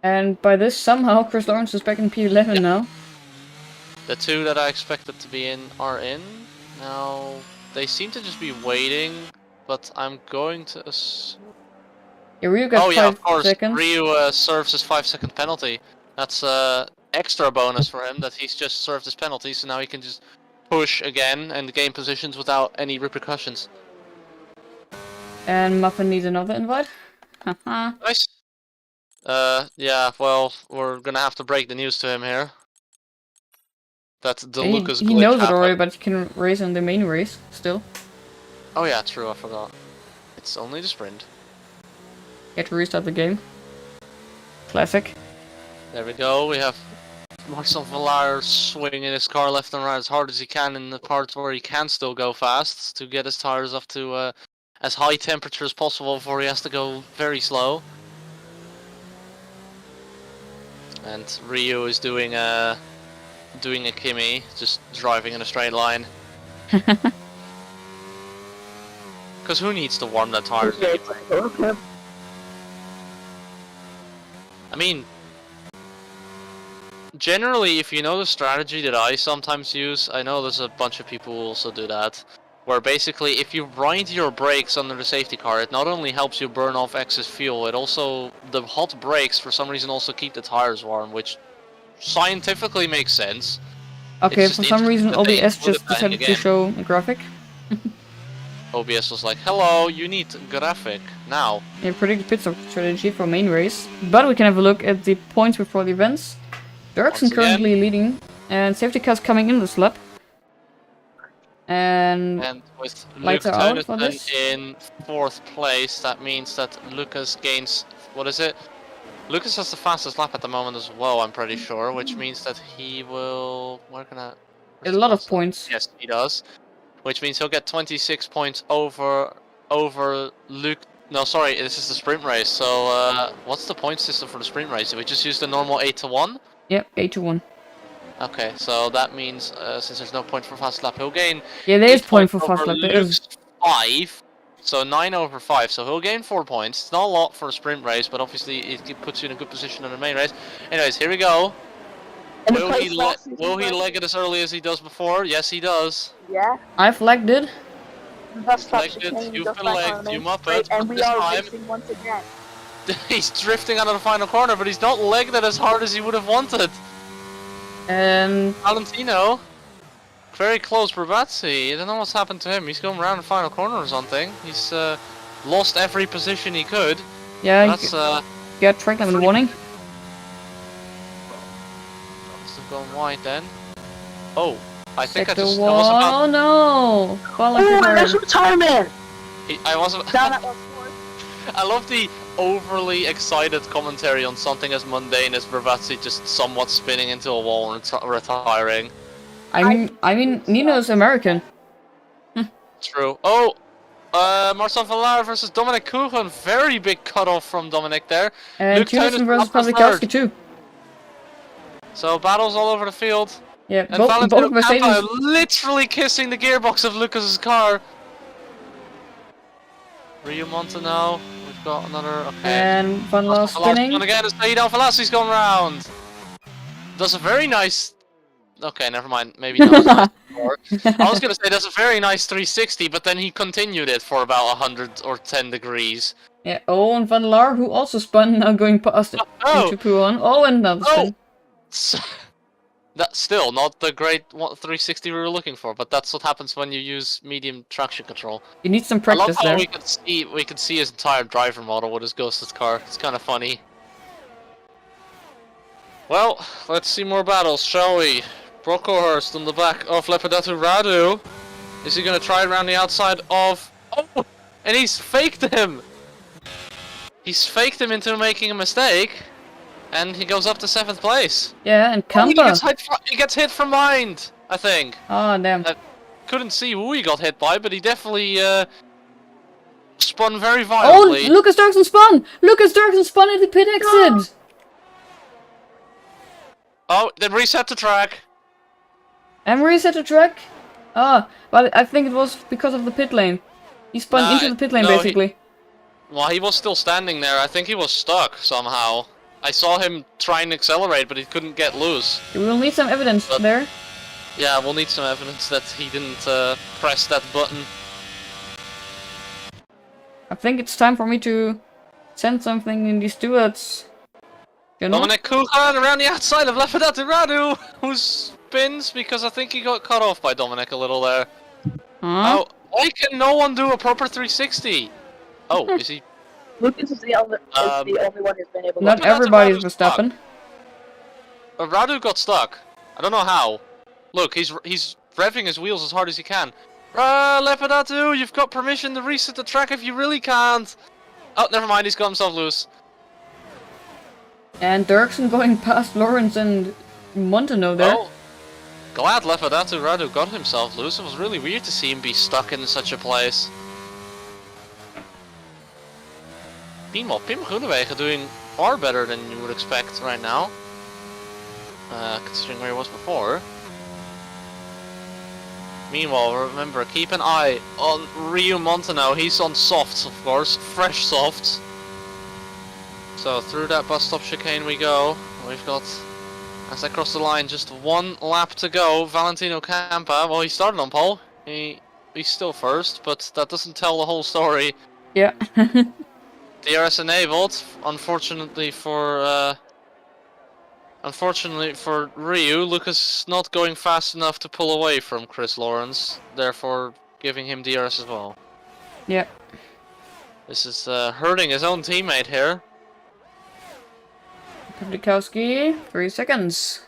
[SPEAKER 1] And by this, somehow, Chris Lawrence is back in P11 now.
[SPEAKER 2] The two that I expected to be in are in. Now, they seem to just be waiting, but I'm going to
[SPEAKER 1] Yeah, Ryu got 5 seconds.
[SPEAKER 2] Ryu serves his 5-second penalty. That's extra bonus for him that he's just served his penalty, so now he can just push again and gain positions without any repercussions.
[SPEAKER 1] And Muffin needs another invite. Haha.
[SPEAKER 2] Nice. Yeah, well, we're gonna have to break the news to him here. That the Lucas glitch
[SPEAKER 1] he knows it
[SPEAKER 2] happened.
[SPEAKER 1] already, but he can race in the main race still.
[SPEAKER 2] Oh yeah, true, I forgot. It's only the sprint.
[SPEAKER 1] Get to restart the game. Classic.
[SPEAKER 2] There we go, we have Marcel van Laar swinging his car left and right as hard as he can in the parts where he can still go fast to get his tires up to as high temperature as possible before he has to go very slow. And Ryu is doing a Kimi, just driving in a straight line. Because who needs to warm their tires anyway? I mean, generally, if you know the strategy that I sometimes use, I know there's a bunch of people who also do that, where basically if you ride your brakes under the safety car, it not only helps you burn off excess fuel, it also, the hot brakes for some reason also keep the tires warm, which scientifically makes sense.
[SPEAKER 1] Okay,
[SPEAKER 2] It's
[SPEAKER 1] for
[SPEAKER 2] just
[SPEAKER 1] some reason
[SPEAKER 2] interesting that they
[SPEAKER 1] OBS
[SPEAKER 2] included
[SPEAKER 1] just
[SPEAKER 2] that in the
[SPEAKER 1] decided to
[SPEAKER 2] game.
[SPEAKER 1] show a graphic.
[SPEAKER 2] OBS was like, hello, you need graphic, now.
[SPEAKER 1] Yeah, predict pit stop strategy for main race. But we can have a look at the points before the events. Dirksen
[SPEAKER 2] Once again.
[SPEAKER 1] currently leading, and safety cars coming in this lap. And
[SPEAKER 2] And with Luke
[SPEAKER 1] lights are out for
[SPEAKER 2] Teunissen
[SPEAKER 1] this.
[SPEAKER 2] in 4th place, that means that Lucas gains, what is it? Lucas has the fastest lap at the moment as well, I'm pretty sure, which means that he will... Where can I...
[SPEAKER 1] a lot of points.
[SPEAKER 2] Yes, he does. Which means he'll get 26 points over Luke... No, sorry, this is the sprint race, so what's the point system for the sprint race? Did we just use the normal 8 to 1?
[SPEAKER 1] Yep, 8 to 1.
[SPEAKER 2] Okay, so that means, since there's no point for fast lap, he'll gain...
[SPEAKER 1] Yeah, there is
[SPEAKER 2] 8
[SPEAKER 1] point for
[SPEAKER 2] points
[SPEAKER 1] fast
[SPEAKER 2] over
[SPEAKER 1] lap. There is.
[SPEAKER 2] Luke's 5, so 9 over 5, so he'll gain 4 points. It's not a lot for a sprint race, but obviously it puts you in a good position in the main race. Anyways, here we go. Will he leg it as early as he does before? Yes, he does.
[SPEAKER 3] Yeah.
[SPEAKER 1] I've lagged it.
[SPEAKER 3] That's
[SPEAKER 2] Legged it, you've been legged, you muppet,
[SPEAKER 3] and
[SPEAKER 2] but
[SPEAKER 3] we
[SPEAKER 2] this
[SPEAKER 3] are
[SPEAKER 2] time
[SPEAKER 3] racing once again.
[SPEAKER 2] he's drifting out of the final corner, but he's not legged it as hard as he would have wanted.
[SPEAKER 1] And
[SPEAKER 2] Valentino, very close Bravazzi. I don't know what's happened to him. He's going around the final corner or something. He's lost every position he could.
[SPEAKER 1] yeah,
[SPEAKER 2] That's
[SPEAKER 1] got track limit warning.
[SPEAKER 2] must have gone wide then. Oh, I think
[SPEAKER 1] Sector
[SPEAKER 2] I was
[SPEAKER 1] 1.
[SPEAKER 2] about.
[SPEAKER 1] Oh no! Falling too
[SPEAKER 3] Oh,
[SPEAKER 1] hard.
[SPEAKER 3] that's retirement!
[SPEAKER 2] I wasn't.
[SPEAKER 3] Down at 1-4.
[SPEAKER 2] I love the overly excited commentary on something as mundane as Bravazzi just somewhat spinning into a wall and retiring.
[SPEAKER 1] I mean, Nino's American.
[SPEAKER 2] True. Oh, Marcel Villar versus Dominic Kuchen. Very big cutoff from Dominic there.
[SPEAKER 1] And
[SPEAKER 2] Luke
[SPEAKER 1] Czirjak
[SPEAKER 2] Teunissen
[SPEAKER 1] versus
[SPEAKER 2] up as
[SPEAKER 1] Pawlikowski
[SPEAKER 2] third.
[SPEAKER 1] too.
[SPEAKER 2] So battles all over the field.
[SPEAKER 1] Yeah,
[SPEAKER 2] And
[SPEAKER 1] both
[SPEAKER 2] Valentino
[SPEAKER 1] Mercedes.
[SPEAKER 2] Campa literally kissing the gearbox of Lucas's car. Rio Monta now. We've got another. Okay.
[SPEAKER 1] And Van Laar spinning.
[SPEAKER 2] And again, Said Al-Falassi's going round. Does a very nice. Okay, never mind. Maybe not. I was gonna say that's a very nice 360, but then he continued it for about 100 or 10 degrees.
[SPEAKER 1] Yeah, oh, and Van Laar, who also spun, now going past it
[SPEAKER 2] Oh!
[SPEAKER 1] into Puan. Oh, and another spin.
[SPEAKER 2] That's still not the great 360 we were looking for, but that's what happens when you use medium traction control.
[SPEAKER 1] You need some
[SPEAKER 2] I love
[SPEAKER 1] practice
[SPEAKER 2] how
[SPEAKER 1] there.
[SPEAKER 2] we could see his entire driver model with his ghosted car. It's kind of funny. Well, let's see more battles, shall we? Brockhorst on the back of Lepidatu Radu. Is he going to try around the outside of... Oh! And he's faked him! He's faked him into making a mistake. And he goes up to 7th place.
[SPEAKER 1] Yeah, and
[SPEAKER 2] Oh,
[SPEAKER 1] Campa.
[SPEAKER 2] he gets hit from behind, I think.
[SPEAKER 1] Oh, damn.
[SPEAKER 2] Couldn't see who he got hit by, but he definitely spun very
[SPEAKER 1] Oh,
[SPEAKER 2] violently.
[SPEAKER 1] Lucas Dirksen spun! Lucas Dirksen spun at the pit exit!
[SPEAKER 2] Oh, they reset the track.
[SPEAKER 1] And reset the track? Ah, but I think it was because of the pit lane. He spun into the pit lane,
[SPEAKER 2] no,
[SPEAKER 1] basically.
[SPEAKER 2] Well, he was still standing there. I think he was stuck somehow. I saw him trying to accelerate, but he couldn't get loose.
[SPEAKER 1] We will need some evidence there.
[SPEAKER 2] Yeah, we'll need some evidence that he didn't press that button.
[SPEAKER 1] I think it's time for me to send something in the stewards. You know?
[SPEAKER 2] Dominic Kuchan around the outside of Lepidatu Radu, who spins because I think he got cut off by Dominic a little there.
[SPEAKER 1] Huh?
[SPEAKER 2] Oh, why can no one do a proper 360? Oh, is he?
[SPEAKER 3] Lucas is the only one who's been able to.
[SPEAKER 1] Not
[SPEAKER 2] Lepidatu
[SPEAKER 1] everybody's
[SPEAKER 2] Radu's
[SPEAKER 1] Verstappen.
[SPEAKER 2] Radu got stuck. I don't know how. Look, he's revving his wheels as hard as he can. Lepidatu, you've got permission to reset the track if you really can't. Oh, never mind, he's got himself loose.
[SPEAKER 1] And Dirksen going past Lawrence and Montano there.
[SPEAKER 2] Well, glad Lepidatu Radu got himself loose. It was really weird to see him be stuck in such a place. Meanwhile, Pim Groenewegen doing far better than you would expect right now. Considering where he was before. Meanwhile, remember, keep an eye on Rio Montano. He's on softs, of course, fresh softs. So So through that bus stop chicane we go. We've got, as I cross the line, just one lap to go. Valentino Campa, well, he started on pole. He's still first, but that doesn't tell the whole story.
[SPEAKER 1] Yeah.
[SPEAKER 2] DRS enabled, unfortunately for Ryu. Lucas not going fast enough to pull away from Chris Lawrence, therefore giving him DRS as well.
[SPEAKER 1] Yeah.
[SPEAKER 2] This is hurting his own teammate here.
[SPEAKER 1] Publikowski, 3 seconds.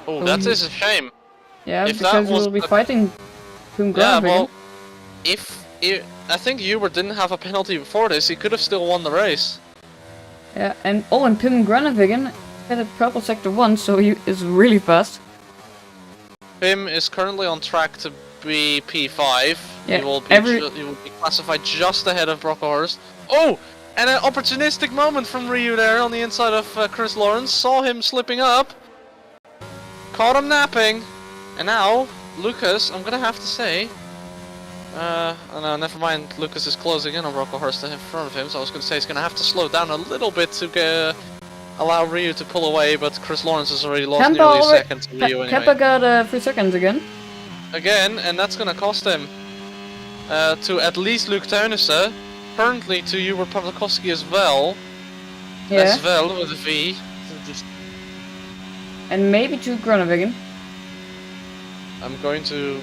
[SPEAKER 2] Oh, that is a shame.
[SPEAKER 1] Yeah,
[SPEAKER 2] If
[SPEAKER 1] because
[SPEAKER 2] that
[SPEAKER 1] we
[SPEAKER 2] was
[SPEAKER 1] will be
[SPEAKER 2] a-
[SPEAKER 1] fighting Pim
[SPEAKER 2] Yeah,
[SPEAKER 1] Graf
[SPEAKER 2] well,
[SPEAKER 1] again.
[SPEAKER 2] if I think Hubert didn't have a penalty before this, he could have still won the race.
[SPEAKER 1] Yeah, and Pim Granovigan had a purple sector 1, so he is really fast.
[SPEAKER 2] Pim is currently on track to be P5.
[SPEAKER 1] Yeah,
[SPEAKER 2] he will be classified just ahead of Brockhorst. Oh, and an opportunistic moment from Ryu there on the inside of Chris Lawrence. Saw him slipping up, caught him napping, and now Lucas, I'm gonna have to say, oh no, never mind. Lucas is closing in on Brockhorst in front of him, so I was gonna say he's gonna have to slow down a little bit to allow Ryu to pull away, but Chris Lawrence has already lost nearly a second to Ryu anyway.
[SPEAKER 1] Kempa got 3 seconds again.
[SPEAKER 2] Again, and that's gonna cost him to at least Luke Teunissen, currently to Hubert Pawlikowski as well.
[SPEAKER 1] Yeah.
[SPEAKER 2] As well with a V. Just,
[SPEAKER 1] And maybe to Granovigan.
[SPEAKER 2] I'm going to.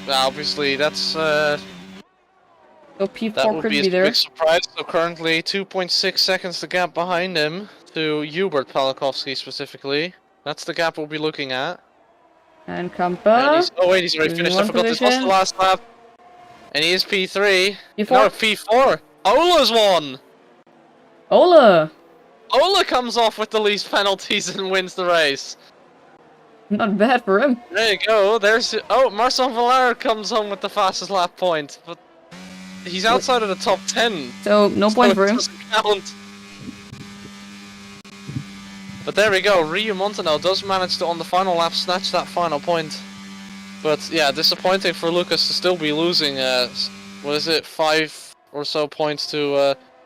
[SPEAKER 2] Obviously, that's
[SPEAKER 1] So
[SPEAKER 2] that
[SPEAKER 1] P4
[SPEAKER 2] would
[SPEAKER 1] could
[SPEAKER 2] be
[SPEAKER 1] be
[SPEAKER 2] a
[SPEAKER 1] there.
[SPEAKER 2] big surprise. So currently, 2.6 seconds the gap behind him to Hubert Pawlikowski specifically. That's the gap we'll be looking at.
[SPEAKER 1] And
[SPEAKER 2] And
[SPEAKER 1] Kempa.
[SPEAKER 2] oh wait, he's already
[SPEAKER 1] in
[SPEAKER 2] finished. I
[SPEAKER 1] one
[SPEAKER 2] forgot this was the
[SPEAKER 1] position.
[SPEAKER 2] last lap. And he is P3.
[SPEAKER 1] P4.
[SPEAKER 2] No, P4. Ola's won.
[SPEAKER 1] Ola!
[SPEAKER 2] Ola comes off with the least penalties and wins the race.
[SPEAKER 1] Not bad for him.
[SPEAKER 2] There you go. There's Marcel Villar comes home with the fastest lap point, but he's outside of the top 10.
[SPEAKER 1] So no point for
[SPEAKER 2] it
[SPEAKER 1] him.
[SPEAKER 2] doesn't count. But there we go. Ryu Montano does manage to, on the final lap, snatch that final point. But yeah, disappointing for Lucas to still be losing. What is it, 5 or so points to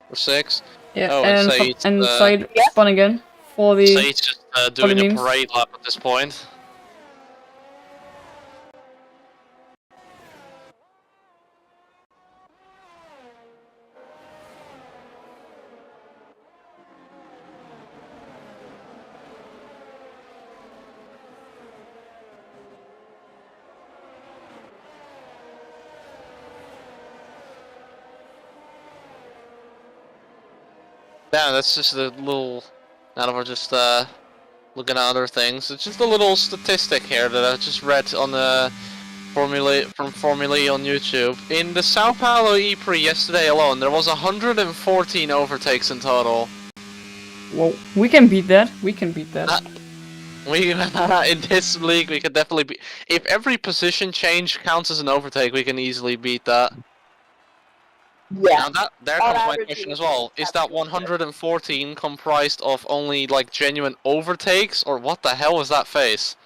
[SPEAKER 2] or 6?
[SPEAKER 1] Yeah,
[SPEAKER 2] Oh,
[SPEAKER 1] and side spun again for the.
[SPEAKER 2] Said's just doing a
[SPEAKER 1] memes.
[SPEAKER 2] parade lap at this point. Yeah, that's just a little. Now that we're just looking at other things, it's just a little statistic here that I just read on the Formula on YouTube. In the Sao Paulo E-Prix yesterday alone, there was 114 overtakes in total.
[SPEAKER 1] Whoa, we can beat that. We can beat that.
[SPEAKER 2] We in this league we could definitely beat. If every position change counts as an overtake, we can easily beat that.
[SPEAKER 3] Yeah.
[SPEAKER 2] Now there
[SPEAKER 3] On
[SPEAKER 2] comes my
[SPEAKER 3] average,
[SPEAKER 2] question
[SPEAKER 3] we
[SPEAKER 2] as well. Is that 114 comprised of only like genuine overtakes, or what the hell was that face?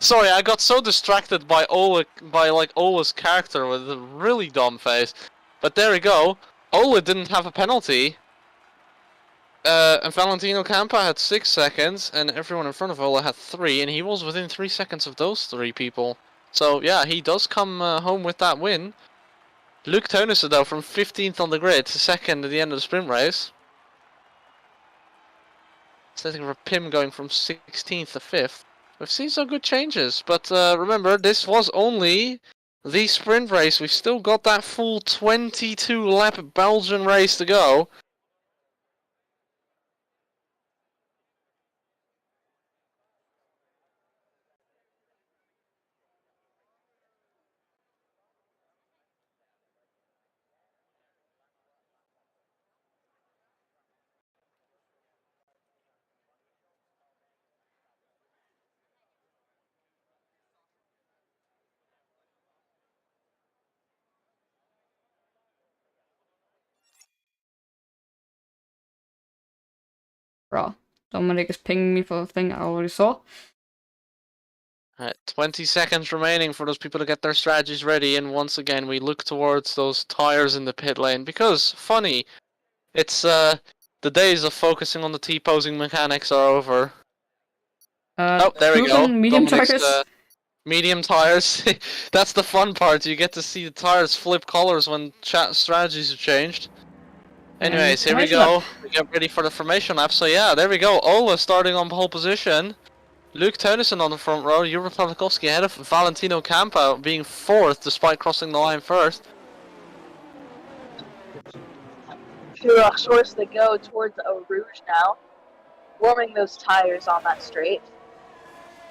[SPEAKER 2] Sorry, I got so distracted by Ola's character with a really dumb face. But there we go. Ola didn't have a penalty. And Valentino Campa had 6 seconds, and everyone in front of Ola had 3, and he was within 3 seconds of those 3 people. So yeah, he does come home with that win. Luke Teunissen though, from 15th on the grid to 2nd at the end of the sprint race. Setting for Pim going from 16th to 5th. We've seen some good changes, but remember, this was only the sprint race. We've still got that full 22 lap Belgian race to go.
[SPEAKER 1] Bro, Dominic is pinging me for a thing I already saw.
[SPEAKER 2] 20 seconds remaining for those people to get their strategies ready, and once again we look towards those tires in the pit lane because, funny, it's the days of focusing on the T-posing mechanics are over. Oh, there we go.
[SPEAKER 1] proven medium
[SPEAKER 2] Dominic's,
[SPEAKER 1] tires.
[SPEAKER 2] medium tires. That's the fun part. You get to see the tires flip colors when strategies have changed. Anyways, here we
[SPEAKER 1] formation
[SPEAKER 2] go.
[SPEAKER 1] lap.
[SPEAKER 2] We get ready for the formation lap. So yeah, there we go. Ola starting on pole position. Luke Tönnissen on the front row. Jure Pawlikowski ahead of Valentino Campa being 4th despite crossing the line first.
[SPEAKER 3] 2 shorts to go towards Eau Rouge now. Warming those tires on that straight.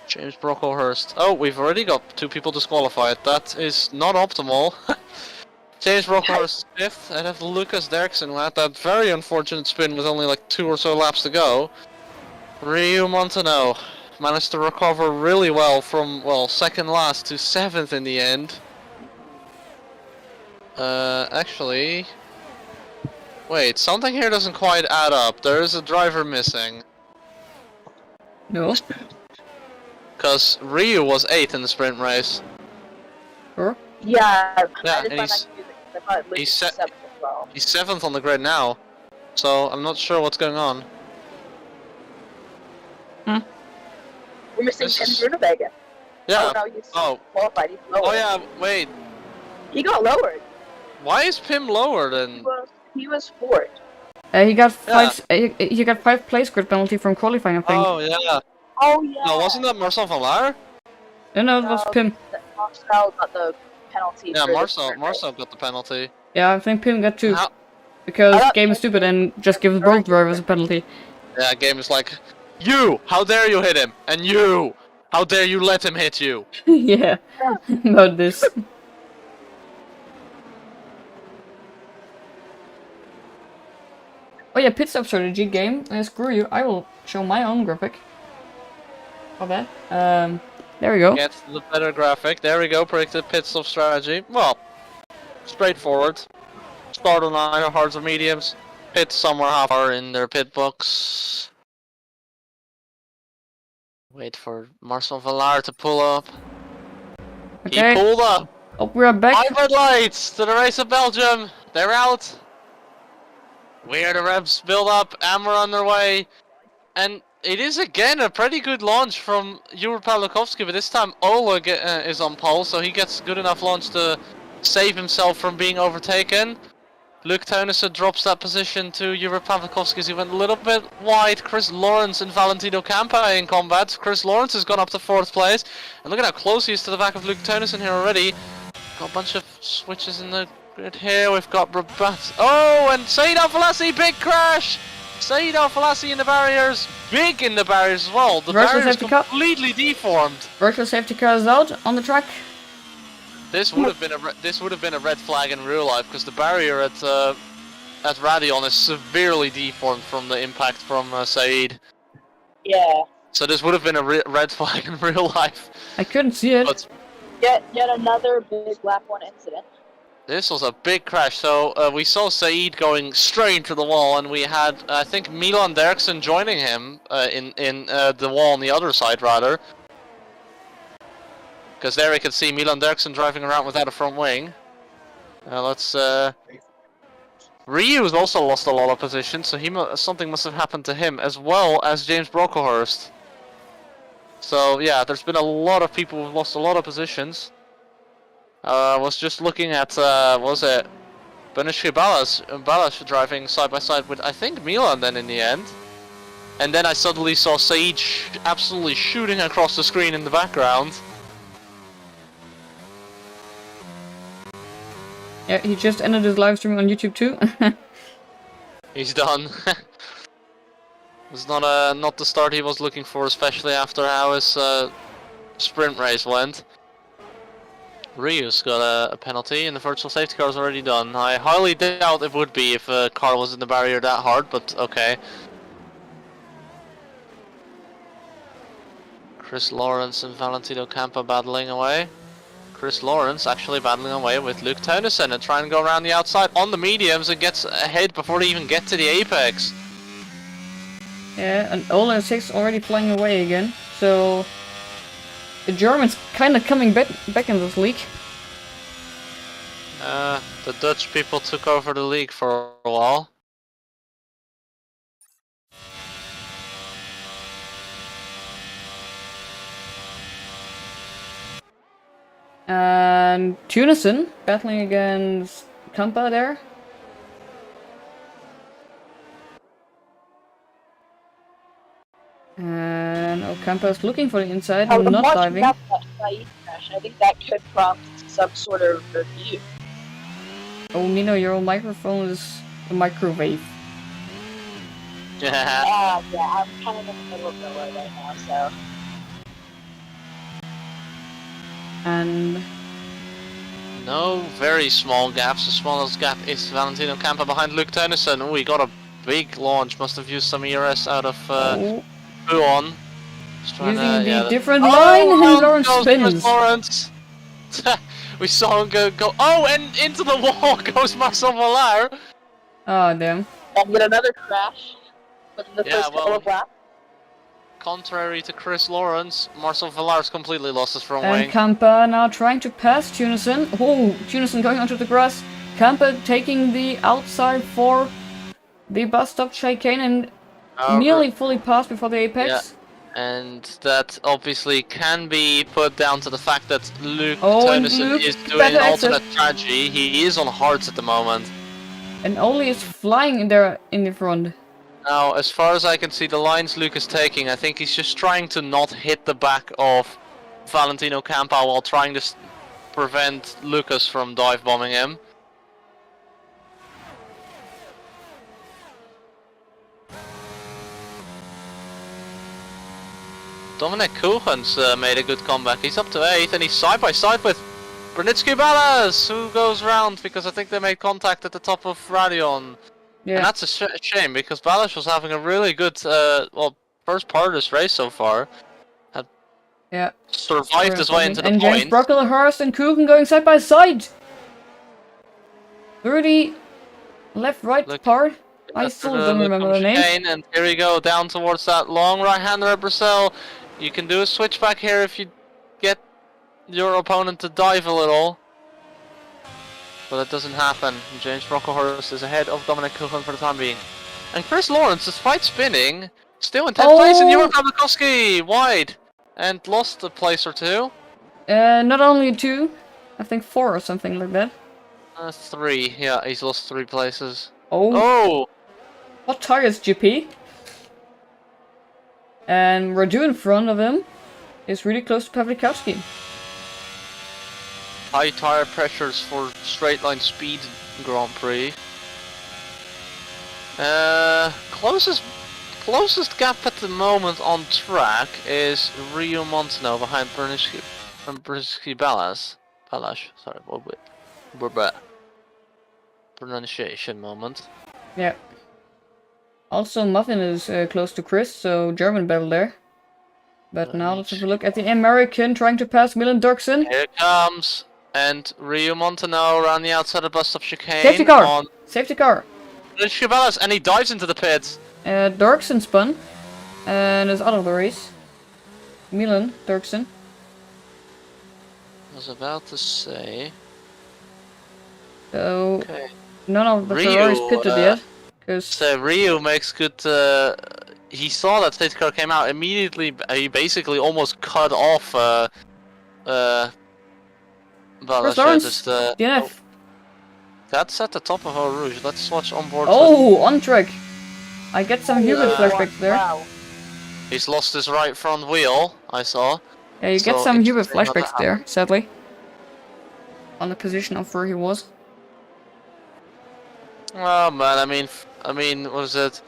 [SPEAKER 2] James Brocklehurst. Oh, we've already got 2 people disqualified. That is not optimal. James Brocklehurst is 5th ahead of Lucas Derksen, who had that very unfortunate spin with only like 2 or so laps to go. Ryu Montano managed to recover really well from, well, 2nd last to 7th in the end. Actually... Wait, something here doesn't quite add up. There is a driver missing.
[SPEAKER 1] No.
[SPEAKER 2] Because Ryu was 8th in the sprint race.
[SPEAKER 1] Sure.
[SPEAKER 3] Yeah,
[SPEAKER 2] Yeah,
[SPEAKER 3] I
[SPEAKER 2] and
[SPEAKER 3] just thought
[SPEAKER 2] he's
[SPEAKER 3] Luke was 7th as well.
[SPEAKER 2] He's 7th on the grid now. So, I'm not sure what's going on.
[SPEAKER 3] We're missing
[SPEAKER 2] This
[SPEAKER 3] Tim
[SPEAKER 2] is-
[SPEAKER 3] Grunewagen.
[SPEAKER 2] Yeah.
[SPEAKER 3] Oh, no, he's
[SPEAKER 2] Oh.
[SPEAKER 3] qualified. He's lowered.
[SPEAKER 2] Oh yeah, wait.
[SPEAKER 3] He got lowered.
[SPEAKER 2] Why is Pim lower than...
[SPEAKER 3] He was 4th.
[SPEAKER 1] He got 5. He got 5 place grid penalty from qualifying, I think.
[SPEAKER 2] Oh yeah.
[SPEAKER 3] Oh, yeah.
[SPEAKER 2] No, wasn't that Marcel van Laar?
[SPEAKER 1] No, it was Pim.
[SPEAKER 3] Marcel got the penalty.
[SPEAKER 2] Yeah,
[SPEAKER 3] for the
[SPEAKER 2] Marcel
[SPEAKER 3] sprint race.
[SPEAKER 2] Marcel got the penalty.
[SPEAKER 1] Yeah, I think Pim got 2.
[SPEAKER 2] How-
[SPEAKER 1] Because
[SPEAKER 3] I
[SPEAKER 1] game is stupid and just gives both drivers a penalty.
[SPEAKER 2] Yeah, game is like, you! How dare you hit him? And you! How dare you let him hit you?
[SPEAKER 1] Yeah, about this. Oh yeah, pit stop strategy game. Screw you, I will show my own graphic. How bad? There we go.
[SPEAKER 2] Get the better graphic. There we go, predicted pit stop strategy. Well, straightforward. Start on either hards or mediums. Pit somewhere half hour in their pit box. Wait for Marcel van Laar to pull up.
[SPEAKER 1] Okay.
[SPEAKER 2] He pulled up!
[SPEAKER 1] Oh, we are back.
[SPEAKER 2] 5 red lights to the race of Belgium. They're out. Where the revs build up, and we're on their way. And it is again a pretty good launch from Jure Pawlikowski, but this time Ola is on pole, so he gets good enough launch to save himself from being overtaken. Luke Tönnissen drops that position to Jure Pawlikowski as he went a little bit wide. Chris Lawrence and Valentino Campa in combat. Chris Lawrence has gone up to 4th place. And look at how close he is to the back of Luke Tönnissen here already. Got a bunch of switches in the grid here. We've got Rabat. Oh, and Said Al-Falassi, big crash! Said Al-Falassi in the barriers. Big in the barriers as well. The
[SPEAKER 1] Virtual
[SPEAKER 2] barriers
[SPEAKER 1] safety car.
[SPEAKER 2] completely deformed.
[SPEAKER 1] Virtual safety car is out on the track.
[SPEAKER 2] This would have been a red flag in real life because the barrier at Radion is severely deformed from the impact from Said.
[SPEAKER 3] Yeah.
[SPEAKER 2] So this would have been a red flag in real life.
[SPEAKER 1] I couldn't see it.
[SPEAKER 2] But
[SPEAKER 3] Yet another big lap 1 incident.
[SPEAKER 2] this was a big crash. So we saw Said going straight into the wall, and we had I think Milan Derksen joining him in the wall on the other side rather. Because there we can see Milan Derksen driving around without a front wing. Ryu's also lost a lot of position, so something must have happened to him, as well as James Brocklehurst. So yeah, there's been a lot of people who've lost a lot of positions. I was just looking at, was it Benishki Balas driving side by side with, I think, Milan then in the end. And then I suddenly saw Said absolutely shooting across the screen in the background.
[SPEAKER 1] Yeah, he just ended his live stream on YouTube too.
[SPEAKER 2] He's done. It's not the start he was looking for, especially after how his sprint race went. Ryu's got a penalty, and the virtual safety car is already done. I highly doubt it would be if a car was in the barrier that hard, but okay. Chris Lawrence and Valentino Campa battling away. Chris Lawrence actually battling away with Luke Tönnissen and trying to go around the outside on the mediums and gets ahead before they even get to the apex.
[SPEAKER 1] Yeah, and Ola and 6 already flying away again. So the Germans kind of coming back in this league.
[SPEAKER 2] The Dutch people took over the league for a while.
[SPEAKER 1] And Tunison battling against Kampa there. And Kampa is looking for the inside,
[SPEAKER 3] I'm
[SPEAKER 1] not
[SPEAKER 3] watching
[SPEAKER 1] diving.
[SPEAKER 3] that Saeed crash. I think that could prompt some sort of review.
[SPEAKER 1] Oh, Nino, your microphone is a microwave.
[SPEAKER 2] Yeah.
[SPEAKER 3] Yeah, I'm kind of in the middle of nowhere right now, so.
[SPEAKER 1] And
[SPEAKER 2] No very small gaps. The smallest gap is Valentino Campa behind Luke Tennyson. Oh, he got a big launch. Must have used some ERS out of Buon.
[SPEAKER 1] using the different line, and Lawrence spins.
[SPEAKER 2] Lawrence. We saw him go. Oh, and into the wall goes Marcel Vallaire.
[SPEAKER 1] Oh, damn.
[SPEAKER 3] And get another crash within the first couple of laps.
[SPEAKER 2] Contrary to Chris Lawrence, Marcel Vallaire's completely lost his front
[SPEAKER 1] And
[SPEAKER 2] wing.
[SPEAKER 1] Kampa now trying to pass Tunison. Oh, Tunison going onto the grass. Kampa taking the outside for the bus stop chicane and nearly fully passed before the apex.
[SPEAKER 2] Yeah. And that obviously can be put down to the fact that Luke
[SPEAKER 1] Oh,
[SPEAKER 2] Tennyson
[SPEAKER 1] Luke,
[SPEAKER 2] is doing
[SPEAKER 1] better
[SPEAKER 2] an
[SPEAKER 1] exit.
[SPEAKER 2] alternate strategy. He is on hards at the moment.
[SPEAKER 1] And Oli is flying in there in the front.
[SPEAKER 2] Now, as far as I can see, the lines Luke is taking, I think he's just trying to not hit the back of Valentino Campa while trying to prevent Lucas from dive bombing him. Dominic Kuchens made a good comeback. He's up to 8th and he's side by side with Brunitsky Ballas, who goes round because I think they made contact at the top of Radion.
[SPEAKER 1] Yeah.
[SPEAKER 2] And that's a shame because Ballas was having a really good, first part of this race so far. Had survived his way into the
[SPEAKER 1] and
[SPEAKER 2] point.
[SPEAKER 1] James Brocklehurst and Kuchen going side by side. Through the left-right part. I still don't remember the name.
[SPEAKER 2] And here we go, down towards that long right-hander at Brazil. You can do a switchback here if you get your opponent to dive a little. But it doesn't happen. James Brocklehurst is ahead of Dominic Kuchen for the time being. And Chris Lawrence, despite spinning, still in 10th place, and Johan Kabakowski wide and lost a place or two.
[SPEAKER 1] Not only 2, I think 4 or something like that.
[SPEAKER 2] 3, yeah, he's lost 3 places.
[SPEAKER 1] Oh! Hot tires, GP. And Radu in front of him is really close to Pawlikowski.
[SPEAKER 2] High tire pressures for straight line speed Grand Prix. Closest gap at the moment on track is Rio Montano behind Brunitsky Ballas. Sorry, we're back. Pronunciation moment.
[SPEAKER 1] Yeah. Also, Muffin is close to Chris, so German battle there. But now let's have a look at the American trying to pass Milan Dirksen.
[SPEAKER 2] Here it comes. And Rio Montano around the outside of bus stop chicane.
[SPEAKER 1] Safety car! Safety car!
[SPEAKER 2] Brunitsky Ballas, and he dives into the pits.
[SPEAKER 1] Dirksen spun. And is out of the race. Milan Dirksen.
[SPEAKER 2] I was about to say.
[SPEAKER 1] So, none of the Ferraris pitted yet.
[SPEAKER 2] So Rio makes good. He saw that safety car came out immediately. He basically almost cut off.
[SPEAKER 1] DNF.
[SPEAKER 2] That's at the top of Eau Rouge. Let's watch on board.
[SPEAKER 1] Oh, on track. I get some Hubert flashbacks there.
[SPEAKER 3] Wow.
[SPEAKER 2] He's lost his right front wheel. I saw.
[SPEAKER 1] Yeah, you get some Hubert flashbacks there, sadly. On the position of where he was.
[SPEAKER 2] Oh man, I mean, was it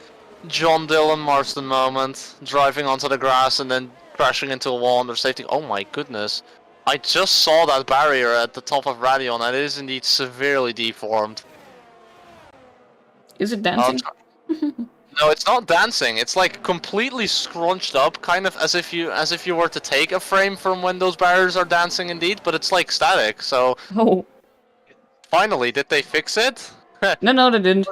[SPEAKER 2] John Dillon Marston moment, driving onto the grass and then crashing into a wall under safety? Oh my goodness! I just saw that barrier at the top of Radion, and it is indeed severely deformed.
[SPEAKER 1] Is it dancing?
[SPEAKER 2] No, it's not dancing. It's like completely scrunched up, kind of as if you were to take a frame from when those barriers are dancing, indeed. But it's like static. So.
[SPEAKER 1] Oh.
[SPEAKER 2] Finally, did they fix it?
[SPEAKER 1] No, they didn't.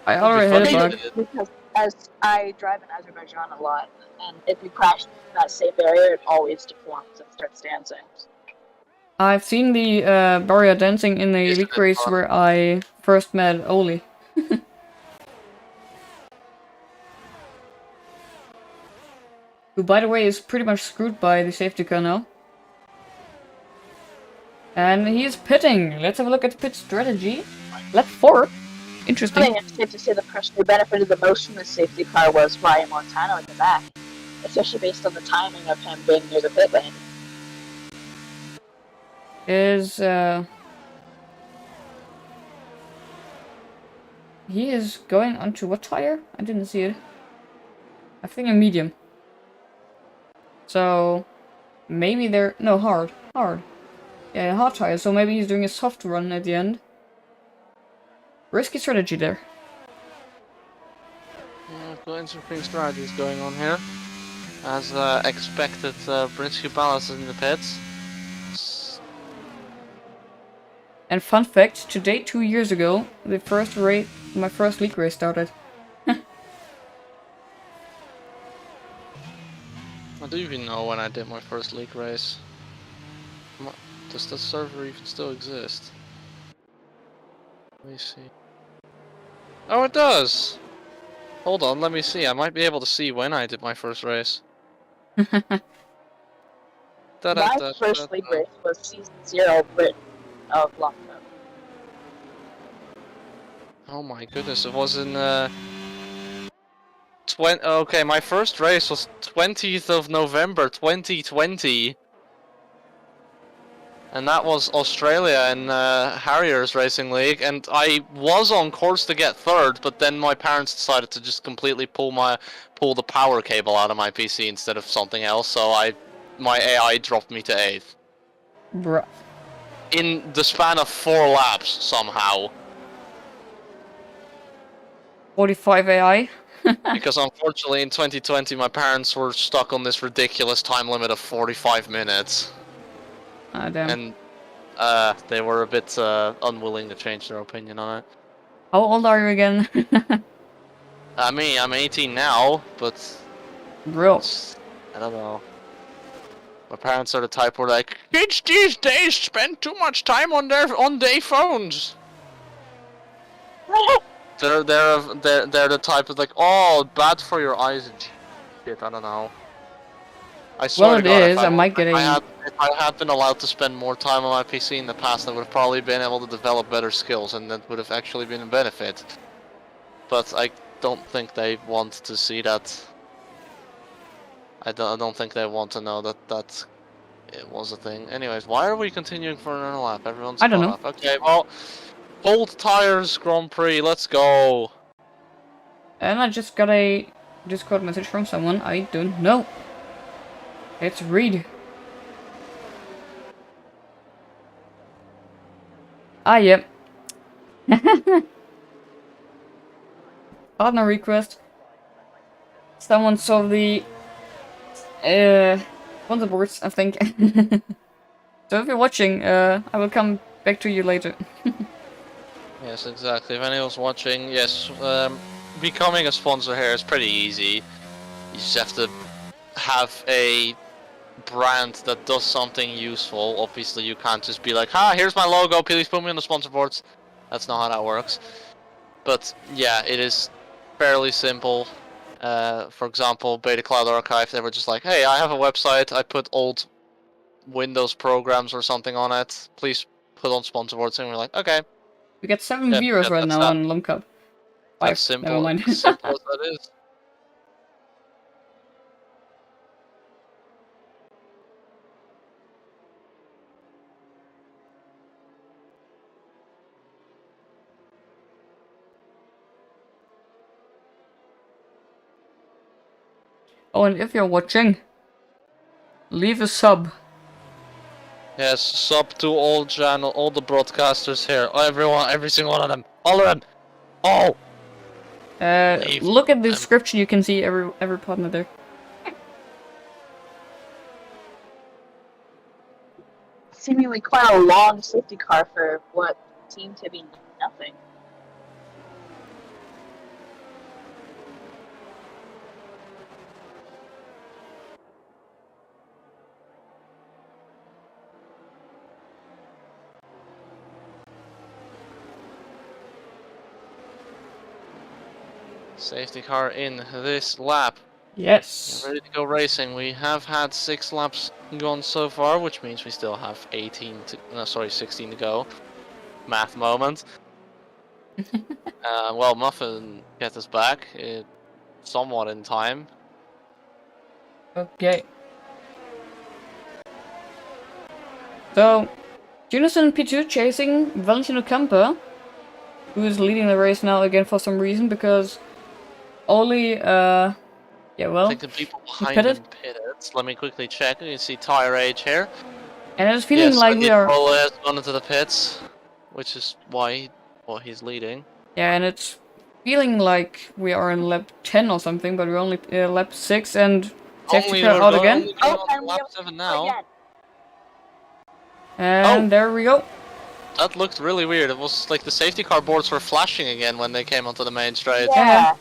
[SPEAKER 1] I already had a bug.
[SPEAKER 3] as I drive in Azerbaijan a lot, and if you crash in that safe area, it always deforms and starts dancing.
[SPEAKER 1] I've seen the barrier dancing in the
[SPEAKER 2] Isn't
[SPEAKER 1] league
[SPEAKER 2] it
[SPEAKER 1] race
[SPEAKER 2] fun?
[SPEAKER 1] where I first met Oli. Who, by the way, is pretty much screwed by the safety car now. And he is pitting. Let's have a look at the pit strategy. Lap 4.
[SPEAKER 3] I
[SPEAKER 1] Interesting.
[SPEAKER 3] think it's safe to say the person who benefited the most from the safety car was Ryan Montano at the back, especially based on the timing of him being near the pit lane.
[SPEAKER 1] He is going onto what tire? I didn't see it. I think a medium. So maybe they're no hard. Yeah, hard tire. So maybe he's doing a soft run at the end. Risky strategy there.
[SPEAKER 2] Yeah, got interesting strategies going on here. As expected, Brinsky Ballas is in the pits.
[SPEAKER 1] And fun fact: today, 2 years ago, my first league race started.
[SPEAKER 2] I don't even know when I did my first league race. Does the server even still exist? Let me see. Oh, it does! Hold on, let me see. I might be able to see when I did my first race.
[SPEAKER 3] My first league race was season 0 Britain of Lom1138.
[SPEAKER 2] Oh my goodness, it was in okay, my first race was 20th of November 2020. And that was Australia in Harriers Racing League, and I was on course to get 3rd, but then my parents decided to just completely pull the power cable out of my PC instead of something else, so my AI dropped me to 8th.
[SPEAKER 1] Bruh.
[SPEAKER 2] In the span of 4 laps, somehow.
[SPEAKER 1] 45 AI.
[SPEAKER 2] Because unfortunately in 2020 my parents were stuck on this ridiculous time limit of 45 minutes.
[SPEAKER 1] Ah, damn.
[SPEAKER 2] And they were a bit unwilling to change their opinion on it.
[SPEAKER 1] How old are you again?
[SPEAKER 2] I'm 18 now, but
[SPEAKER 1] Bro.
[SPEAKER 2] I don't know. My parents are the type where like, kids these days spend too much time on their phones. They're the type of like, oh, bad for your eyes and shit. I don't know. I swear
[SPEAKER 1] Well,
[SPEAKER 2] to
[SPEAKER 1] it
[SPEAKER 2] God,
[SPEAKER 1] is. I might get a.
[SPEAKER 2] if I had been allowed to spend more time on my PC in the past, I would have probably been able to develop better skills, and that would have actually been a benefit. But I don't think they want to see that. I don't think they want to know that it was a thing. Anyways, why are we continuing for another lap? Everyone's
[SPEAKER 1] I don't
[SPEAKER 2] caught
[SPEAKER 1] know.
[SPEAKER 2] up. Okay, well, Cold Tires Grand Prix, let's go.
[SPEAKER 1] And I just got a Discord message from someone I don't know. Let's read. Ah, yep. Partner request. Someone saw the sponsor boards, I think. So if you're watching, I will come back to you later.
[SPEAKER 2] Yes, exactly. If anyone's watching, yes, becoming a sponsor here is pretty easy. You just have to have a brand that does something useful. Obviously, you can't just be like, here's my logo, please put me on the sponsor boards. That's not how that works. But yeah, it is fairly simple. For example, Beta Cloud Archive, they were just like, hey, I have a website, I put old Windows programs or something on it, please put on sponsor boards, and we're like, okay.
[SPEAKER 1] We get 7 viewers right now on Lom Cup. 5.
[SPEAKER 2] That's simple.
[SPEAKER 1] Never mind.
[SPEAKER 2] As simple as that is.
[SPEAKER 1] Oh, and if you're watching, leave a sub.
[SPEAKER 2] Yes, sub to all the broadcasters here. Everyone, every single one of them. All of them. Oh!
[SPEAKER 1] Look at the description, you can see every partner there.
[SPEAKER 3] Seemingly quite a long safety car for what seemed to be nothing.
[SPEAKER 2] Safety car in this lap.
[SPEAKER 1] Yes.
[SPEAKER 2] Ready to go racing. We have had 6 laps gone so far, which means we still have 16 to go. Math moment. Well, Muffin gets us back somewhat in time.
[SPEAKER 1] Okay. So, Junison P2 chasing Valentino Camper, who is leading the race now again for some reason, because Oli, yeah,
[SPEAKER 2] I
[SPEAKER 1] well,
[SPEAKER 2] think the people behind
[SPEAKER 1] pitted.
[SPEAKER 2] him pitted. Let me quickly check. You can see tire age here.
[SPEAKER 1] And it's feeling like we are...
[SPEAKER 2] has gone into the pits, which is why he's leading.
[SPEAKER 1] Yeah, and it's feeling like we are in lap 10 or something, but we're only lap 6 and safety car out again.
[SPEAKER 2] On lap 7 now.
[SPEAKER 1] And there we go.
[SPEAKER 2] That looked really weird. It was like the safety car boards were flashing again when they came onto the main straight.
[SPEAKER 3] Yeah.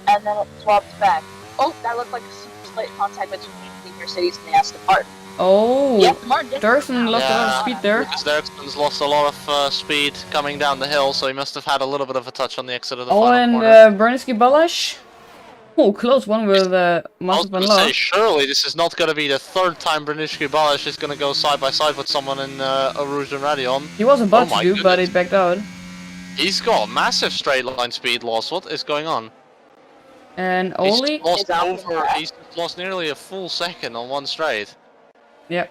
[SPEAKER 3] And then it swapped back. Oh, that looked like a slight contact between Mercedes and the Aston Martin.
[SPEAKER 1] Oh,
[SPEAKER 3] Yep, Martin.
[SPEAKER 1] Dirksen lost a lot of speed there.
[SPEAKER 2] Lucas Dirksen's lost a lot of speed coming down the hill, so he must have had a little bit of a touch on the exit of the final
[SPEAKER 1] and
[SPEAKER 2] corner.
[SPEAKER 1] Berniski Balash. Oh, close one with
[SPEAKER 2] I was
[SPEAKER 1] Master
[SPEAKER 2] going to say, surely this is not going to be the 3rd time Braniški Balash is going to go side by side with someone in Rouge and Radion.
[SPEAKER 1] He was about
[SPEAKER 2] Oh
[SPEAKER 1] to do,
[SPEAKER 2] my
[SPEAKER 1] but he
[SPEAKER 2] goodness.
[SPEAKER 1] backed out.
[SPEAKER 2] He's got massive straight line speed loss. What is going on?
[SPEAKER 1] And Oli.
[SPEAKER 2] He's lost nearly a full second on one straight.
[SPEAKER 1] Yep.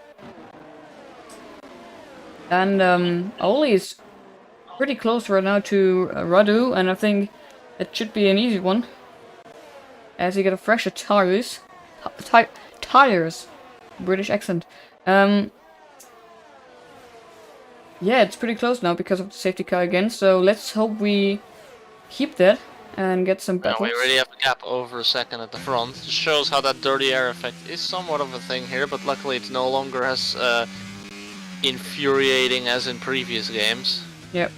[SPEAKER 1] And Oli is pretty close right now to Radu, and I think it should be an easy one, as he got a fresher tires. Tires. British accent. Yeah, it's pretty close now because of the safety car again, so let's hope we keep that and get some battles.
[SPEAKER 2] We already have a gap over a second at the front. Just shows how that dirty air effect is somewhat of a thing here, but luckily it's no longer as infuriating as in previous games.
[SPEAKER 1] Yep.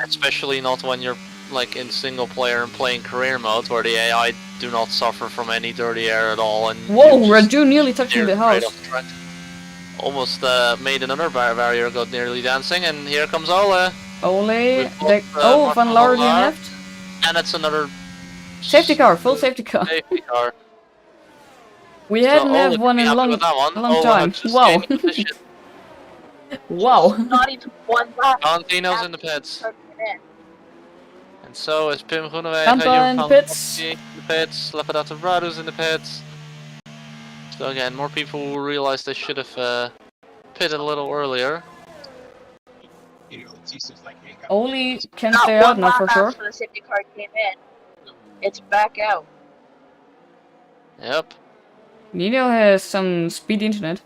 [SPEAKER 2] Especially not when you're like in single player and playing career mode, where the AI do not suffer from any dirty air at all. And
[SPEAKER 1] whoa, Radu nearly touching the house.
[SPEAKER 2] Almost made another barrier go nearly dancing, and here comes Ole.
[SPEAKER 1] Ole,
[SPEAKER 2] Mark
[SPEAKER 1] Van Laar left.
[SPEAKER 2] And it's another
[SPEAKER 1] safety car, full safety car.
[SPEAKER 2] Safety car.
[SPEAKER 1] We hadn't had one in a long time. Wow. Wow.
[SPEAKER 3] Not even one lap.
[SPEAKER 2] Valentino's in the pits. And so is Pim Groenewegen.
[SPEAKER 1] Kampa in pits.
[SPEAKER 2] In the pits. Lepidata Radu's in the pits. So again, more people will realize they should have pitted a little earlier.
[SPEAKER 1] Oli can stay out now for sure.
[SPEAKER 3] The safety car came in. It's back out.
[SPEAKER 2] Yep.
[SPEAKER 1] Nino has some speed internet.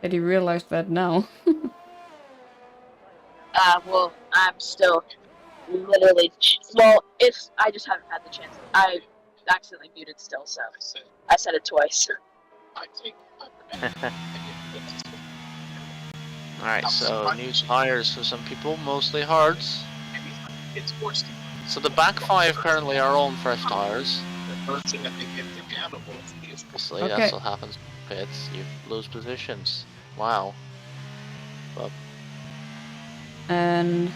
[SPEAKER 1] That he realized that now.
[SPEAKER 3] Well, I'm still literally. Well, I just haven't had the chance. I accidentally muted still, so I said it twice.
[SPEAKER 2] Alright, so new tires for some people, mostly hards. So the back 5 currently are on fresh tires. Obviously,
[SPEAKER 1] Okay.
[SPEAKER 2] that's what happens in pits. You lose positions. Wow. But
[SPEAKER 1] And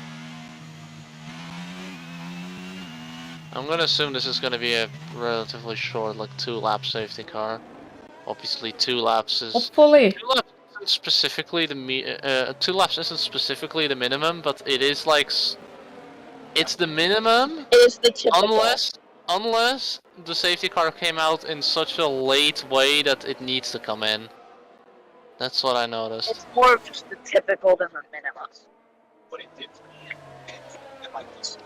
[SPEAKER 2] I'm gonna assume this is gonna be a relatively short, like 2-lap safety car. Obviously, 2 laps is.
[SPEAKER 1] hopefully.
[SPEAKER 2] 2 laps isn't specifically the 2 laps isn't specifically the minimum, but it is like it's the minimum.
[SPEAKER 3] It is the typical.
[SPEAKER 2] Unless the safety car came out in such a late way that it needs to come in. That's what I noticed.
[SPEAKER 3] It's more of just the typical than the minimum.
[SPEAKER 4] What it did for me, and like this.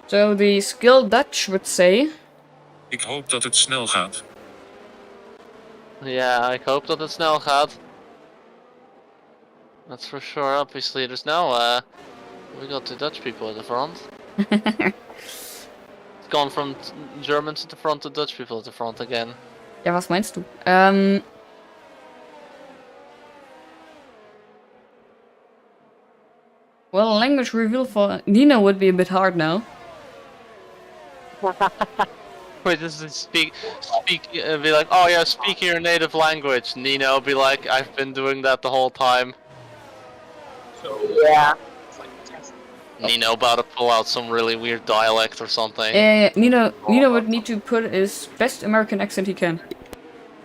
[SPEAKER 1] So the skilled Dutch would say.
[SPEAKER 5] Ik hoop dat het snel gaat.
[SPEAKER 2] Yeah, I hope that it snel gaat. That's for sure. Obviously, there's now we got the Dutch people at the front. It's gone from Germans at the front to Dutch people at the front again.
[SPEAKER 1] Ja, was meinst du? Well, language reveal for Nina would be a bit hard now.
[SPEAKER 2] language is to speak, be like, oh yeah, speak your native language. Nino be like, I've been doing that the whole time.
[SPEAKER 4] So
[SPEAKER 3] Yeah.
[SPEAKER 4] it's like test
[SPEAKER 2] Nino about to pull out some really weird dialect or something.
[SPEAKER 1] Nino would need to put his best American accent he can.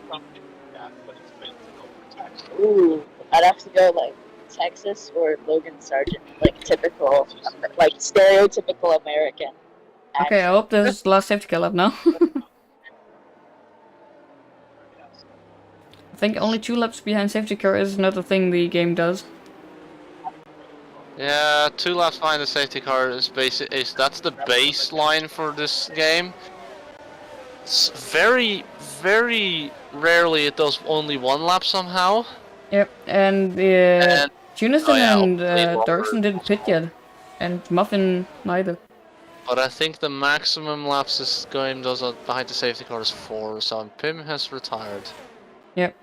[SPEAKER 4] something like that, but it's been over text.
[SPEAKER 3] Ooh, I'd have to go like Texas or Logan Sargent, like typical, like stereotypical American.
[SPEAKER 1] Okay, I
[SPEAKER 3] accent.
[SPEAKER 1] hope this is the last safety car lap now. I think only 2 laps behind safety car is not a thing the game does.
[SPEAKER 2] Yeah, 2 laps behind the safety car is that's the baseline for this game. It's very, very rarely it does only 1 lap somehow.
[SPEAKER 1] Yep, and Tunison
[SPEAKER 2] oh yeah,
[SPEAKER 1] and
[SPEAKER 2] hopefully
[SPEAKER 1] Darkson didn't pit yet, and Muffin neither.
[SPEAKER 2] But I think the maximum laps this game does behind the safety car is 4, so Pim has retired.
[SPEAKER 1] Yep.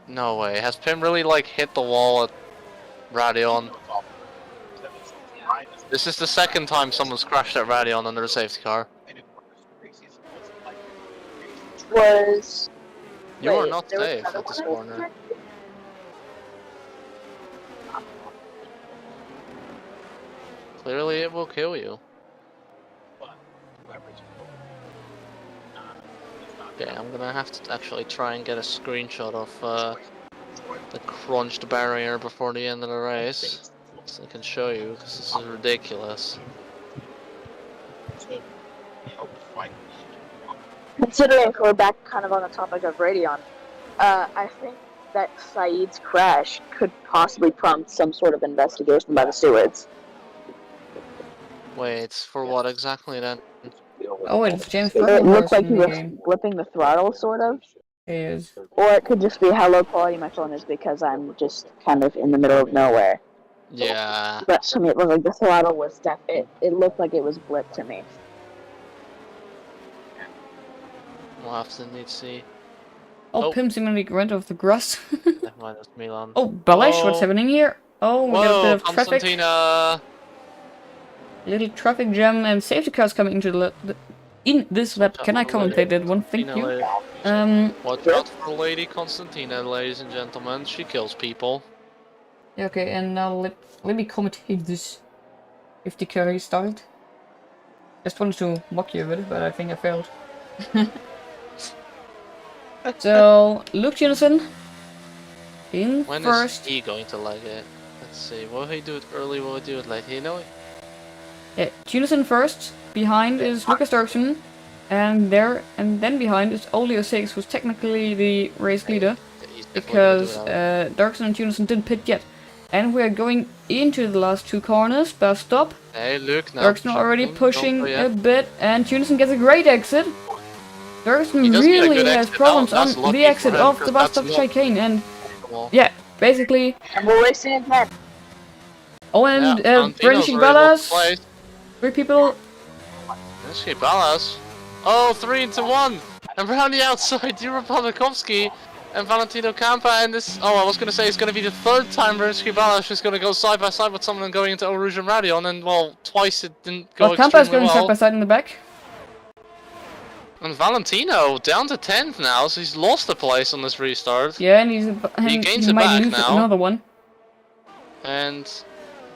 [SPEAKER 2] No way. Has Pim really like hit the wall at Radion? This is the second time someone's crashed at Radion under a safety car.
[SPEAKER 3] Was
[SPEAKER 2] You are
[SPEAKER 3] wait,
[SPEAKER 2] not
[SPEAKER 3] there was
[SPEAKER 2] safe
[SPEAKER 3] another
[SPEAKER 2] at this
[SPEAKER 3] one?
[SPEAKER 2] corner. Clearly it will kill you. Okay, I'm gonna have to actually try and get a screenshot of the crunched barrier before the end of the race, so I can show you, because this is ridiculous.
[SPEAKER 3] Considering we're back kind of on the topic of Radeon, I think that Saeed's crash could possibly prompt some sort of investigation by the stewards.
[SPEAKER 2] Wait, for what exactly then?
[SPEAKER 1] Oh, it's James
[SPEAKER 3] It
[SPEAKER 1] Franklin
[SPEAKER 3] looked like
[SPEAKER 1] in
[SPEAKER 3] he
[SPEAKER 1] the
[SPEAKER 3] was
[SPEAKER 1] game.
[SPEAKER 3] flipping the throttle, sort of.
[SPEAKER 1] He is.
[SPEAKER 3] Or it could just be how low quality my phone is because I'm just kind of in the middle of nowhere.
[SPEAKER 2] Yeah.
[SPEAKER 3] But to me, it looked like the throttle was it looked like it was blipped to me.
[SPEAKER 2] We'll have to need to see.
[SPEAKER 1] Oh,
[SPEAKER 2] Oh.
[SPEAKER 1] Pim seemingly went off the grass.
[SPEAKER 2] Never mind, it's Milan.
[SPEAKER 1] Oh, Balash, what's
[SPEAKER 2] Oh.
[SPEAKER 1] happening here? Oh, we got a bit
[SPEAKER 2] Whoa,
[SPEAKER 1] of traffic.
[SPEAKER 2] Constantina!
[SPEAKER 1] Little traffic jam and safety cars coming into in this lap. Can I commentate that one? Thank you.
[SPEAKER 2] Watch out for Lady Constantina, ladies and gentlemen. She kills people.
[SPEAKER 1] Yeah, okay, and now let me commentate this. If the car restarted. Just wanted to mock you with it, but I think I failed. So, Luke Junison in
[SPEAKER 2] When
[SPEAKER 1] first.
[SPEAKER 2] is he going to like it? Let's see. Will he do it early? Will he do it late? You know?
[SPEAKER 1] Yeah, Junison first. Behind is Lucas Darkson. And then behind is Olio 6, who's technically the race leader.
[SPEAKER 2] He's definitely
[SPEAKER 1] Because
[SPEAKER 2] gonna do that.
[SPEAKER 1] Darkson and Junison didn't pit yet. And we're going into the last 2 corners. Best stop.
[SPEAKER 2] Hey, look now.
[SPEAKER 1] Darkson already
[SPEAKER 2] Don't
[SPEAKER 1] pushing
[SPEAKER 2] go yet.
[SPEAKER 1] a bit. And Junison gets a great exit. Darkson
[SPEAKER 2] He does get a
[SPEAKER 1] really
[SPEAKER 2] good
[SPEAKER 1] has
[SPEAKER 2] exit.
[SPEAKER 1] problems
[SPEAKER 2] That's
[SPEAKER 1] on
[SPEAKER 2] lucky
[SPEAKER 1] the exit
[SPEAKER 2] for him,
[SPEAKER 1] of the
[SPEAKER 2] 'cause
[SPEAKER 1] bus
[SPEAKER 2] that's
[SPEAKER 1] stop
[SPEAKER 2] not-
[SPEAKER 1] chicane. And
[SPEAKER 2] Well,
[SPEAKER 1] yeah, basically.
[SPEAKER 3] And we're racing again.
[SPEAKER 1] Oh, and
[SPEAKER 2] Valentino's
[SPEAKER 1] Brandishing
[SPEAKER 2] very well
[SPEAKER 1] Ballas.
[SPEAKER 2] placed.
[SPEAKER 1] 3 people.
[SPEAKER 2] Let's get Ballas. Oh, 3 into 1. And around the outside, Jurapanakovsky and Valentino Campa. And this, I was going to say it's going to be the 3rd time Brandishing Ballas is going to go side by side with someone going into Eau Rouge and Radion. And well, twice it didn't go
[SPEAKER 1] Well, Campa is
[SPEAKER 2] extremely
[SPEAKER 1] going side by
[SPEAKER 2] well.
[SPEAKER 1] side in the back.
[SPEAKER 2] And Valentino down to 10th now, so he's lost a place on this restart.
[SPEAKER 1] Yeah, and
[SPEAKER 2] He gains
[SPEAKER 1] he
[SPEAKER 2] it
[SPEAKER 1] might
[SPEAKER 2] back
[SPEAKER 1] lose
[SPEAKER 2] now.
[SPEAKER 1] another one.
[SPEAKER 2] And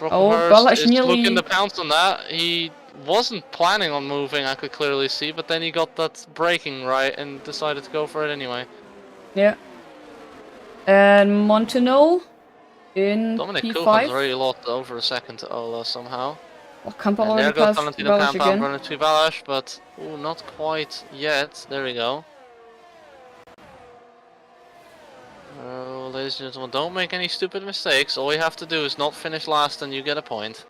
[SPEAKER 1] Oh,
[SPEAKER 2] Brockenhurst
[SPEAKER 1] Ballas
[SPEAKER 2] is
[SPEAKER 1] nearly-
[SPEAKER 2] looking to pounce on that. He wasn't planning on moving, I could clearly see, but then he got that braking right and decided to go for it anyway.
[SPEAKER 1] Yeah. And Montano in
[SPEAKER 2] Dominic
[SPEAKER 1] P5.
[SPEAKER 2] Kuchan's already lost over a second to Ola somehow.
[SPEAKER 1] Well, Campa
[SPEAKER 2] And
[SPEAKER 1] already
[SPEAKER 2] there goes
[SPEAKER 1] passed
[SPEAKER 2] Valentino
[SPEAKER 1] Ballas
[SPEAKER 2] Campa
[SPEAKER 1] again.
[SPEAKER 2] running to Ballas, but ooh, not quite yet. There we go. Oh, ladies and gentlemen, don't make any stupid mistakes. All you have to do is not finish last and you get a point.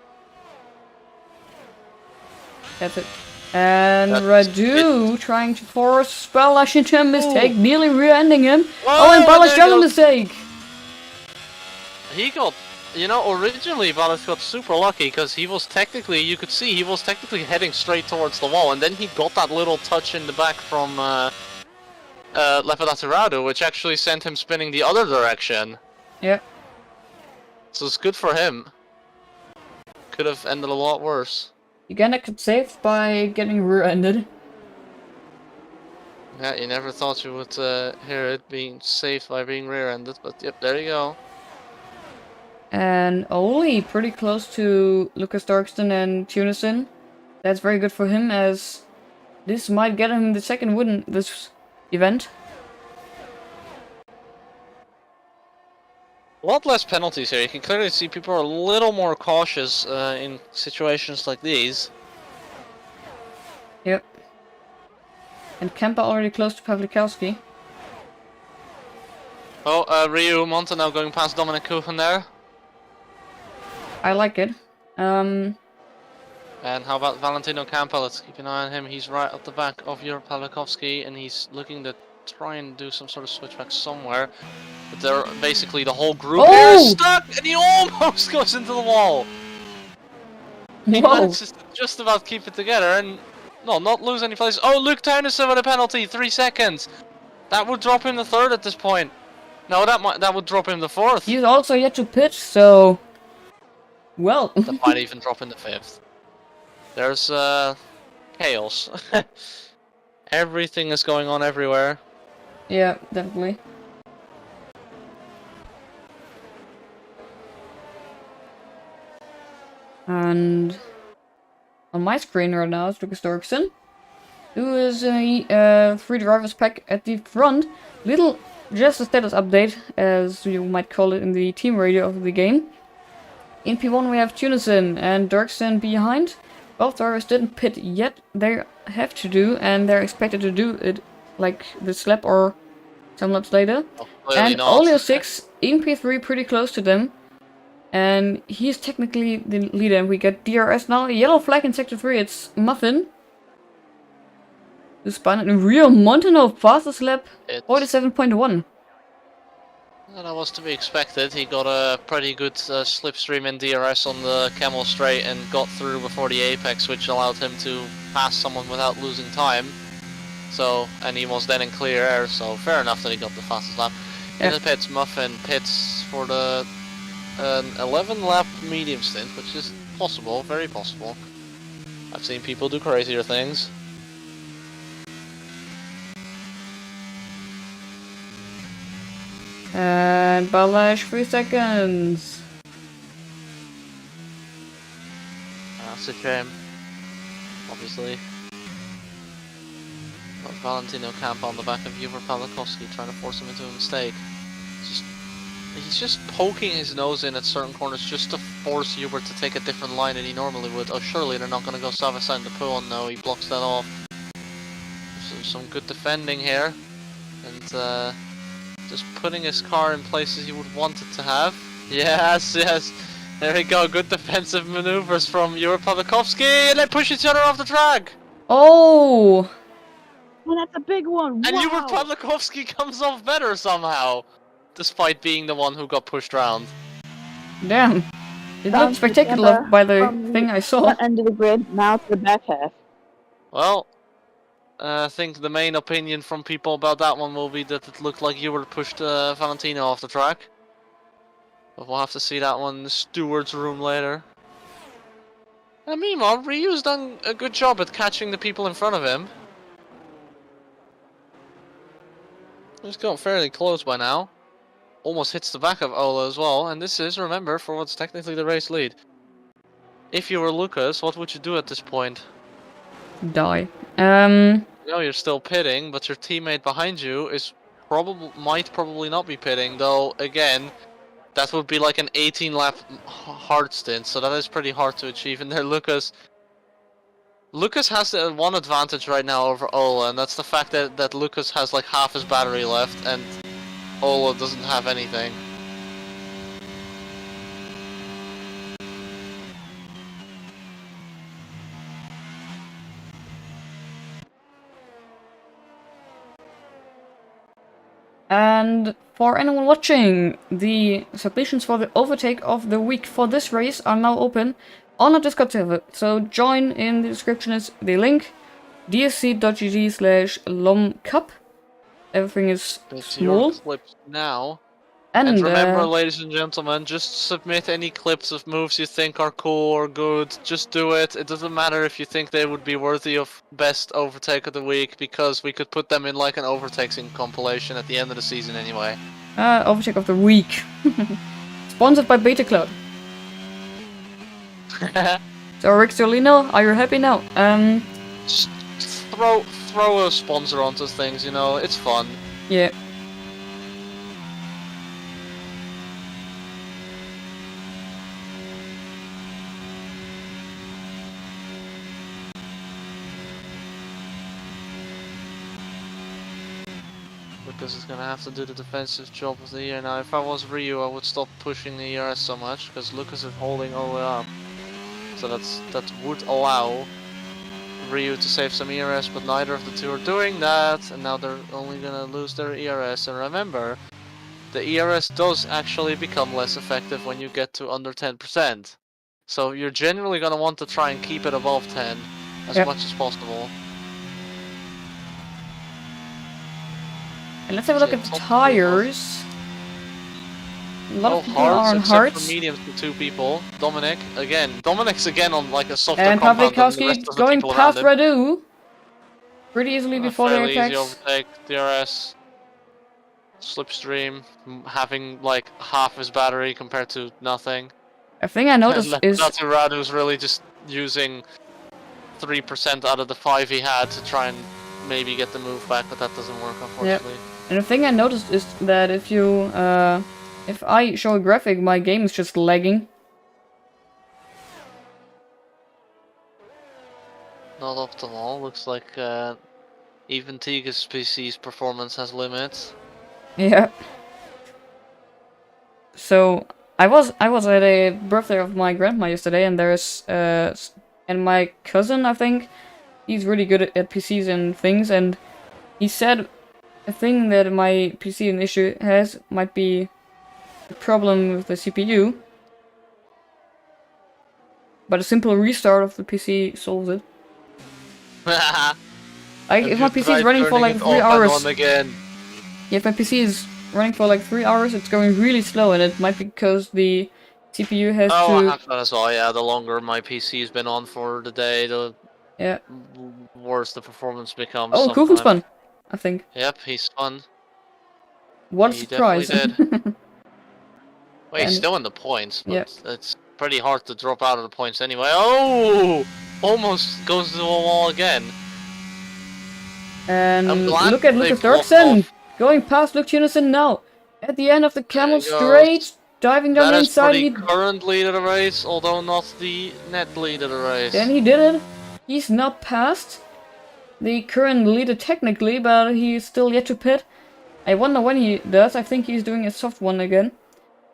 [SPEAKER 1] That's it. And
[SPEAKER 2] That's
[SPEAKER 1] Radu trying to force Ballas into a mistake, nearly rear-ending him.
[SPEAKER 2] Whoa,
[SPEAKER 1] Oh, and Ballas
[SPEAKER 2] there
[SPEAKER 1] does a
[SPEAKER 2] goes-
[SPEAKER 1] mistake.
[SPEAKER 2] He got, you know, originally Ballas got super lucky because he was technically, you could see he was technically heading straight towards the wall, and then he got that little touch in the back from Lepedatirado, which actually sent him spinning the other direction.
[SPEAKER 1] Yeah.
[SPEAKER 2] So it's good for him. Could have ended a lot worse.
[SPEAKER 1] Again, I could save by getting rear-ended.
[SPEAKER 2] Yeah, you never thought you would hear it being saved by being rear-ended, but yep, there you go.
[SPEAKER 1] And Oli pretty close to Lucas Darkston and Tunison. That's very good for him, as this might get him the second win this event.
[SPEAKER 2] A lot less penalties here. You can clearly see people are a little more cautious in situations like these.
[SPEAKER 1] Yep. And Kempa already close to Pawlikowski.
[SPEAKER 2] Oh, Ryu Monta now going past Dominic Kuchen there.
[SPEAKER 1] I like it.
[SPEAKER 2] And how about Valentino Campa? Let's keep an eye on him. He's right at the back of your Pawlikowski, and he's looking to try and do some sort of switchback somewhere. But they're basically the whole group here is stuck, and he almost goes into the wall. He manages to just about keep it together and not lose any place. Oh, Luke Townsend with a penalty, 3 seconds. That would drop him the third at this point. No, that would drop him the fourth.
[SPEAKER 1] He's also yet to pitch, so well.
[SPEAKER 2] That might even drop in the fifth. There's chaos. Everything is going on everywhere.
[SPEAKER 1] Yeah, definitely. And on my screen right now is Lucas Dorkson, who is a 3 drivers pack at the front. Just a status update, as you might call it in the team radio of the game. In P1 we have Tunison and Dirksen behind. Both drivers didn't pit yet. They have to do, and they're expected to do it like this lap or some laps later.
[SPEAKER 2] Oh,
[SPEAKER 1] and
[SPEAKER 2] not.
[SPEAKER 1] Olio6 in P3 pretty close to them. And he's technically the leader, and we get DRS now. Yellow flag in Sector 3, it's Muffin. Who's spun in Rio Montano, fastest lap, 47.1.
[SPEAKER 2] That was to be expected. He got a pretty good slipstream in DRS on the Camel Straight and got through before the apex, which allowed him to pass someone without losing time. So, and he was then in clear air, so fair enough that he got the fastest lap.
[SPEAKER 1] Yeah.
[SPEAKER 2] In the pits, Muffin pits for the 11 lap medium stint, which is possible, very possible. I've seen people do crazier things.
[SPEAKER 1] And Balash 3 seconds.
[SPEAKER 2] That's a shame, obviously. Got Valentino Campa on the back of Uber Pawlikowski, trying to force him into a mistake. He's just poking his nose in at certain corners just to force Hubert to take a different line than he normally would. Oh, surely they're not going to go Savasa in the pool. No, he blocks that off. So some good defending here. And just putting his car in places he would want it to have. Yes, yes. There we go. Good defensive maneuvers from Hubert Pawlikowski. And they push each other off the track.
[SPEAKER 1] Oh!
[SPEAKER 3] Well, that's a big one.
[SPEAKER 2] And
[SPEAKER 3] wow.
[SPEAKER 2] Hubert Pawlikowski comes off better somehow. Despite being the one who got pushed around.
[SPEAKER 1] Damn. It looked spectacular by the thing I saw.
[SPEAKER 3] Front end of the grid, now to the back half.
[SPEAKER 2] Well, I think the main opinion from people about that one will be that it looked like you were pushed Valentino off the track. But we'll have to see that one in the steward's room later. And meanwhile, Ryu's done a good job at catching the people in front of him. He's got fairly close by now. Almost hits the back of Ola as well, and this is, remember, for what's technically the race lead. If you were Lucas, what would you do at this point?
[SPEAKER 1] Die.
[SPEAKER 2] You know you're still pitting, but your teammate behind you is might probably not be pitting, though again, that would be like an 18 lap hard stint, so that is pretty hard to achieve. And there Lucas has the one advantage right now over Ola, and that's the fact that Lucas has like half his battery left, and Ola doesn't have anything.
[SPEAKER 1] And for anyone watching, the submissions for the overtake of the week for this race are now open on our Discord server. So join, in the description is the link, dsc.gg/lomcup. Everything is small.
[SPEAKER 2] Clips now. And remember, ladies and gentlemen, just submit any clips of moves you think are cool or good. Just do it. It doesn't matter if you think they would be worthy of best overtake of the week, because we could put them in like an overtaking compilation at the end of the season anyway.
[SPEAKER 1] Overtake of the week. Sponsored by Beta Cloud. So Rixolino, are you happy now?
[SPEAKER 2] Just throw a sponsor onto things, you know, it's fun.
[SPEAKER 1] Yeah.
[SPEAKER 2] Lucas is gonna have to do the defensive job of the year. Now, if I was Ryu, I would stop pushing the ERS so much, because Lucas is holding all the way up. So that would allow Ryu to save some ERS, but neither of the two are doing that, and now they're only gonna lose their ERS. And remember, the ERS does actually become less effective when you get to under 10%. So you're generally gonna want to try and keep it above 10 as much as possible.
[SPEAKER 1] And let's have a look at the tires. A lot of people are on
[SPEAKER 2] except
[SPEAKER 1] hards.
[SPEAKER 2] for mediums to 2 people. Dominic again. Dominic's again on like a softer
[SPEAKER 1] And
[SPEAKER 2] compound than the rest
[SPEAKER 1] Pavlikovsky
[SPEAKER 2] of the
[SPEAKER 1] going
[SPEAKER 2] people
[SPEAKER 1] past
[SPEAKER 2] around him.
[SPEAKER 1] Radu. Pretty easily before the
[SPEAKER 2] Fairly easy
[SPEAKER 1] attacks.
[SPEAKER 2] overtake. DRS. Slipstream having like half his battery compared to nothing.
[SPEAKER 1] A thing I noticed is...
[SPEAKER 2] Radu's really just using 3% out of the 5 he had to try and maybe get the move back, but that doesn't work, unfortunately.
[SPEAKER 1] Yep. And the thing I noticed is that if you, if I show a graphic, my game is just lagging.
[SPEAKER 2] Not optimal. Looks like even tgis PC's performance has limits.
[SPEAKER 1] Yeah. So I was at a birthday of my grandma yesterday, and there's and my cousin, I think, he's really good at PCs and things, and he said a thing that my PC an issue has might be a problem with the CPU, but a simple restart of the PC solves it. If my PC is running for like 3 hours, if my PC is running for like 3 hours, it's going really slow, and it might be because the CPU has to...
[SPEAKER 2] I have that as well, yeah. The longer my PC's been on for the day, the worse the performance becomes.
[SPEAKER 1] Oh, Kuchen spun, I think.
[SPEAKER 2] Yep, he spun.
[SPEAKER 1] What a surprise.
[SPEAKER 2] Definitely did. Well, he's still in the points, but it's pretty hard to drop out of the points anyway. Oh! Almost goes to the wall again.
[SPEAKER 1] And look at Lucas Dirksen going past Luke Tunison now. At the end of the Camel Straight, diving down the inside.
[SPEAKER 2] That is the current lead of the race, although not the net lead of the race.
[SPEAKER 1] And he did it. He's not past the current leader technically, but he's still yet to pit. I wonder when he does. I think he's doing a soft one again.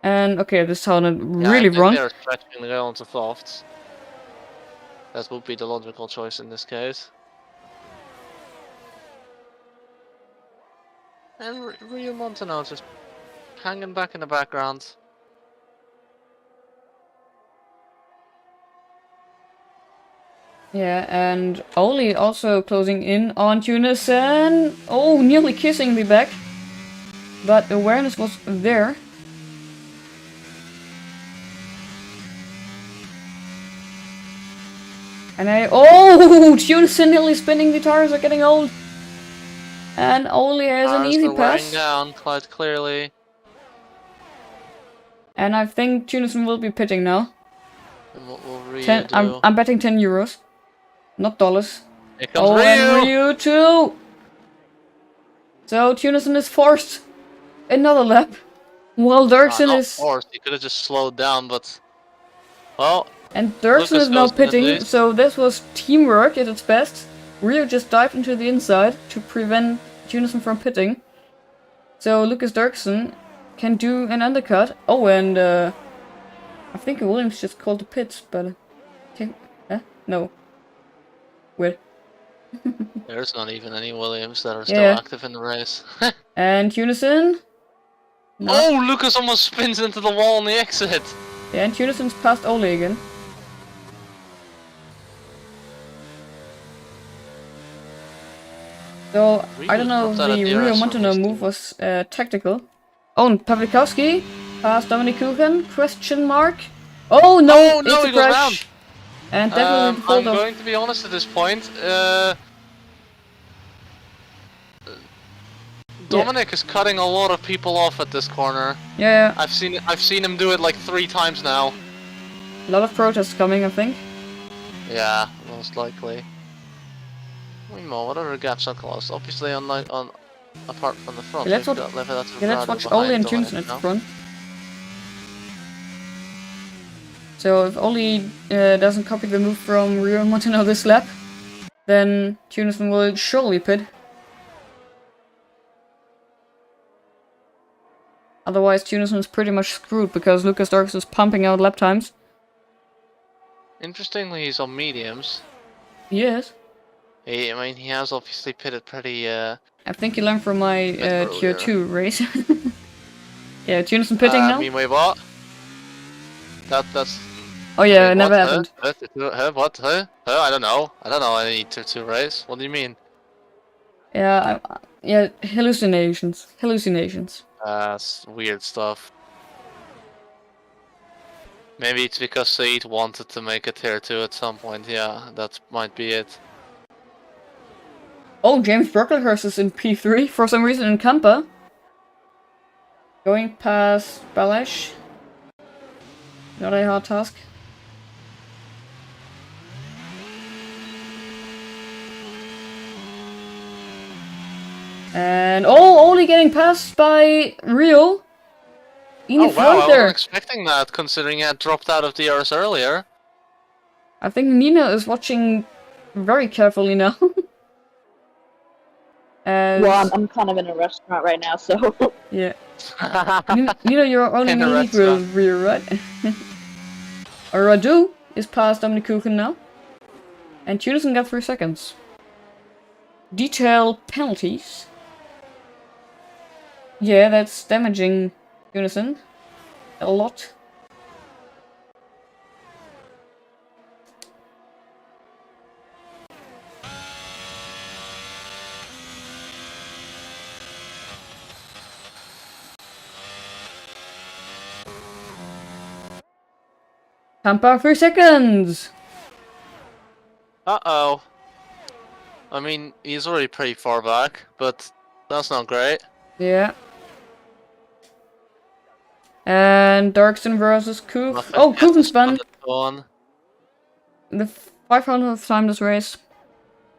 [SPEAKER 1] And okay, this sounded really wrong.
[SPEAKER 2] They're stretching the go onto softs. That would be the logical choice in this case. And Rio Montano just hanging back in the background.
[SPEAKER 1] Yeah, and Oli also closing in on Tunison. Oh, nearly kissing the back. But awareness was there. And oh, Tunison nearly spinning. The tires are getting old. And Oli has an easy pass.
[SPEAKER 2] Wearing down quite clearly.
[SPEAKER 1] And I think Tunison will be pitting now.
[SPEAKER 2] And what will Rio do?
[SPEAKER 1] I'm betting 10 euros. Not dollars.
[SPEAKER 2] Here comes Ryu.
[SPEAKER 1] And Ryu too! So Tunison is forced another lap. While Dirksen is...
[SPEAKER 2] forced, he could have just slowed down, but... Well...
[SPEAKER 1] And Dirksen is now pitting, so this was teamwork at its best. Ryu just dived into the inside to prevent Tunison from pitting. So Lucas Dirksen can do an undercut. Oh, and I think Williams just called the pits, but... Okay, no. Weird.
[SPEAKER 2] There's not even any Williams that are still active in the race.
[SPEAKER 1] And Tunison...
[SPEAKER 2] Oh, Lucas almost spins into the wall on the exit!
[SPEAKER 1] Yeah, and Tunison's past Ole again. So, I don't know if the Rio Montano move was tactical. Oh, and Pawlikowski past Dominic Kuchen? Question mark? Oh no,
[SPEAKER 2] Oh, no,
[SPEAKER 1] it's a
[SPEAKER 2] he goes
[SPEAKER 1] crash.
[SPEAKER 2] round.
[SPEAKER 1] And definitely the fault
[SPEAKER 2] I'm
[SPEAKER 1] of...
[SPEAKER 2] going to be honest at this point. Dominic is cutting a lot of people off at this corner.
[SPEAKER 1] Yeah,
[SPEAKER 2] I've seen him do it like 3 times now.
[SPEAKER 1] a lot of protests coming, I think.
[SPEAKER 2] Yeah, most likely. What other gaps are close? Obviously on apart from the front.
[SPEAKER 1] Yeah, let's
[SPEAKER 2] we've
[SPEAKER 1] watch-
[SPEAKER 2] got Leverdato
[SPEAKER 1] Yeah, let's
[SPEAKER 2] Prado
[SPEAKER 1] watch
[SPEAKER 2] behind
[SPEAKER 1] Oli and
[SPEAKER 2] Dominic
[SPEAKER 1] Tunison at the
[SPEAKER 2] now.
[SPEAKER 1] front. So if Oli doesn't copy the move from Rio and Montano this lap, then Tunison will surely pit. Otherwise, Tunison is pretty much screwed because Lucas Darks is pumping out lap times.
[SPEAKER 2] Interestingly, he's on mediums.
[SPEAKER 1] Yes.
[SPEAKER 2] I mean, he has obviously pitted pretty.
[SPEAKER 1] I think he learned from my
[SPEAKER 2] Bit
[SPEAKER 1] tier
[SPEAKER 2] earlier.
[SPEAKER 1] 2 race. Yeah, Tunison pitting now?
[SPEAKER 2] I mean, wait, what? That's.
[SPEAKER 1] Oh yeah,
[SPEAKER 2] wait,
[SPEAKER 1] it never
[SPEAKER 2] what?
[SPEAKER 1] happened.
[SPEAKER 2] What? I don't know. I don't know any tier 2 race. What do you mean?
[SPEAKER 1] Yeah, yeah, hallucinations. Hallucinations.
[SPEAKER 2] That's weird stuff. Maybe it's because Said wanted to make a tier 2 at some point. Yeah, that might be it.
[SPEAKER 1] Oh, James Brocklehurst is in P3 for some reason in Kampa. Going past Balash. Not a hard task. And only getting passed by Rio. In
[SPEAKER 2] Oh
[SPEAKER 1] the
[SPEAKER 2] wow,
[SPEAKER 1] front
[SPEAKER 2] I
[SPEAKER 1] there.
[SPEAKER 2] wasn't expecting that considering he had dropped out of DRS earlier.
[SPEAKER 1] I think Nina is watching very carefully now. As...
[SPEAKER 3] Well, I'm kind of in a restaurant right now, so
[SPEAKER 1] Yeah. Nina, you're only
[SPEAKER 2] In
[SPEAKER 1] in
[SPEAKER 2] a
[SPEAKER 1] the lead real,
[SPEAKER 2] restaurant.
[SPEAKER 1] real, right? Radu is past Dominic Kuchen now. And Tunison got 3 seconds. Detail penalties. Yeah, that's damaging Tunison a lot. Tampa, 3 seconds!
[SPEAKER 2] Uh-oh. I mean, he's already pretty far back, but that's not great.
[SPEAKER 1] Yeah. And Darkson versus Kook.
[SPEAKER 2] Nothing
[SPEAKER 1] Oh,
[SPEAKER 2] gets
[SPEAKER 1] Kuchen spun!
[SPEAKER 2] on.
[SPEAKER 1] The 500th time this race.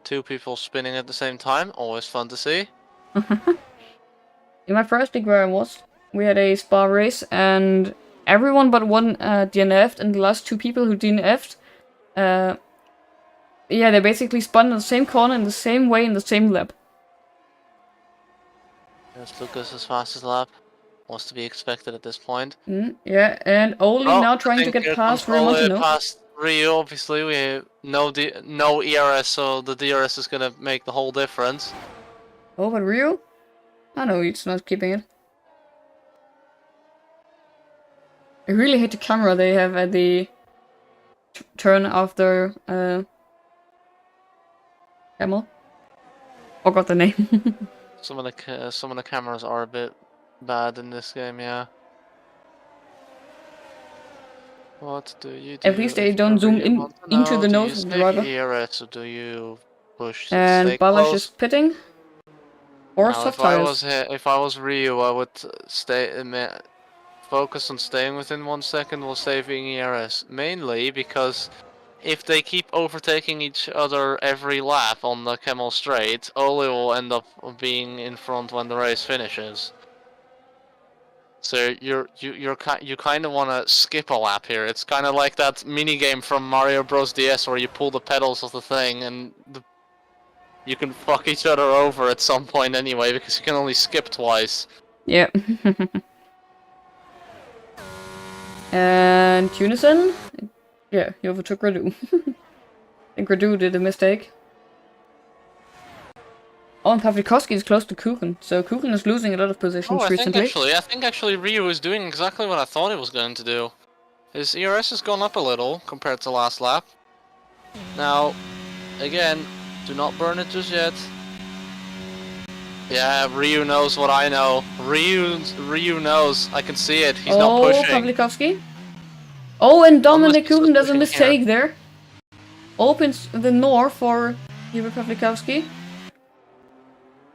[SPEAKER 2] 2 people spinning at the same time, always fun to see.
[SPEAKER 1] In my first league where I was, we had a spa race and everyone but one DNF'd, and the last 2 people who DNF'd, yeah, they basically spun in the same corner in the same way in the same lap.
[SPEAKER 2] Yes, Lucas' fastest lap. Was to be expected at this point.
[SPEAKER 1] Yeah, and Oli
[SPEAKER 2] Oh,
[SPEAKER 1] now
[SPEAKER 2] I
[SPEAKER 1] trying to
[SPEAKER 2] think
[SPEAKER 1] get
[SPEAKER 2] here
[SPEAKER 1] past
[SPEAKER 2] comes Ole
[SPEAKER 1] Remontino.
[SPEAKER 2] past Rio, obviously. We have no ERS, so the DRS is gonna make the whole difference.
[SPEAKER 1] Oh, but Rio? Oh no, it's not keeping it. I really hate the camera they have at the turn after Camel. Forgot the name.
[SPEAKER 2] Some of the cameras are a bit bad in this game, yeah. What do you do?
[SPEAKER 1] At least they
[SPEAKER 2] if
[SPEAKER 1] don't
[SPEAKER 2] you're
[SPEAKER 1] zoom
[SPEAKER 2] Rio
[SPEAKER 1] in
[SPEAKER 2] Montano?
[SPEAKER 1] into the
[SPEAKER 2] Do
[SPEAKER 1] nose
[SPEAKER 2] you
[SPEAKER 1] of the
[SPEAKER 2] stay
[SPEAKER 1] driver.
[SPEAKER 2] ERS or do you push to
[SPEAKER 1] And
[SPEAKER 2] stay
[SPEAKER 1] Balash
[SPEAKER 2] close?
[SPEAKER 1] is pitting. Or
[SPEAKER 2] Now,
[SPEAKER 1] soft
[SPEAKER 2] if I was Rio, I would focus on staying within 1 second while saving ERS. Mainly because if they keep overtaking each other every lap on the Camel Straight, Ole will end up being in front when the race finishes. So you kind of want to skip a lap here. It's kind of like that mini game from Mario Bros DS where you pull the pedals of the thing and you can fuck each other over at some point anyway because you can only skip twice.
[SPEAKER 1] Yeah. And Tunison? Yeah, he overtook Radu. I think Radu did a mistake. Oh, and Pawlikowski is close to Kuchen, so Kuchen is losing a lot of positions
[SPEAKER 2] I
[SPEAKER 1] recently.
[SPEAKER 2] think actually Ryu is doing exactly what I thought he was going to do. His ERS has gone up a little compared to last lap. Now, again, do not burn it just yet. Yeah, Ryu knows what I know. Ryu knows. I can see it. He's not pushing.
[SPEAKER 1] Pavlikovsky. Oh, and Dominic
[SPEAKER 2] Unless he's
[SPEAKER 1] Kuchen does a
[SPEAKER 2] pushing
[SPEAKER 1] mistake there. Opens the north for Hubert Pavlikovsky.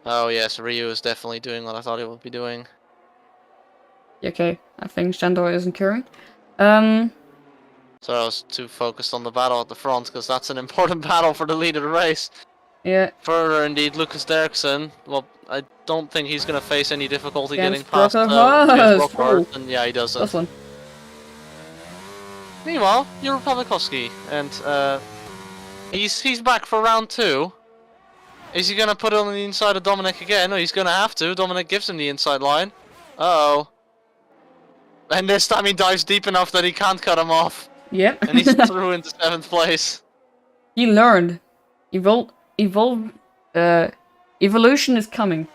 [SPEAKER 2] Oh yes, Ryu is definitely doing what I thought he would be doing.
[SPEAKER 1] Okay, I think Szandor isn't curing.
[SPEAKER 2] So I was too focused on the battle at the front, because that's an important battle for the lead of the race.
[SPEAKER 1] Yeah.
[SPEAKER 2] Further, indeed, Lucas Derksen. Well, I don't think he's going to face any difficulty getting
[SPEAKER 1] Against
[SPEAKER 2] past James
[SPEAKER 1] Brockhurst.
[SPEAKER 2] Brockhurst, and yeah, he doesn't.
[SPEAKER 1] Last one.
[SPEAKER 2] Meanwhile, Jure Pavlikovsky, and he's back for round 2. Is he going to put it on the inside of Dominic again? No, he's going to have to. Dominic gives him the inside line. Uh-oh. And this time he dives deep enough that he can't cut him off.
[SPEAKER 1] Yep.
[SPEAKER 2] And he's through into 7th place.
[SPEAKER 1] He learned. Evolution is coming.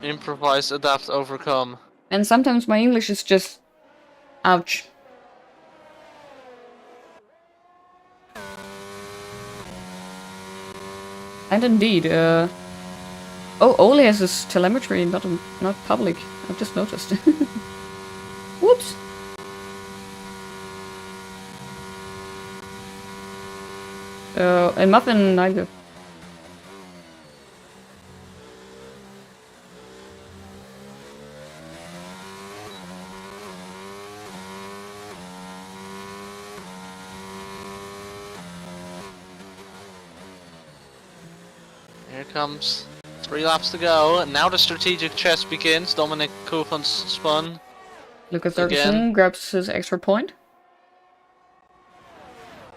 [SPEAKER 2] Improvise, adapt, overcome.
[SPEAKER 1] And sometimes my English is just... ouch. And indeed, oh, Ole has his telemetry, not public. I've just noticed. Whoops. And Muffin neither.
[SPEAKER 2] Here comes 3 laps to go, and now the strategic chess begins. Dominic Kuchen's spun.
[SPEAKER 1] Lucas
[SPEAKER 2] Again.
[SPEAKER 1] Derksen grabs his extra point.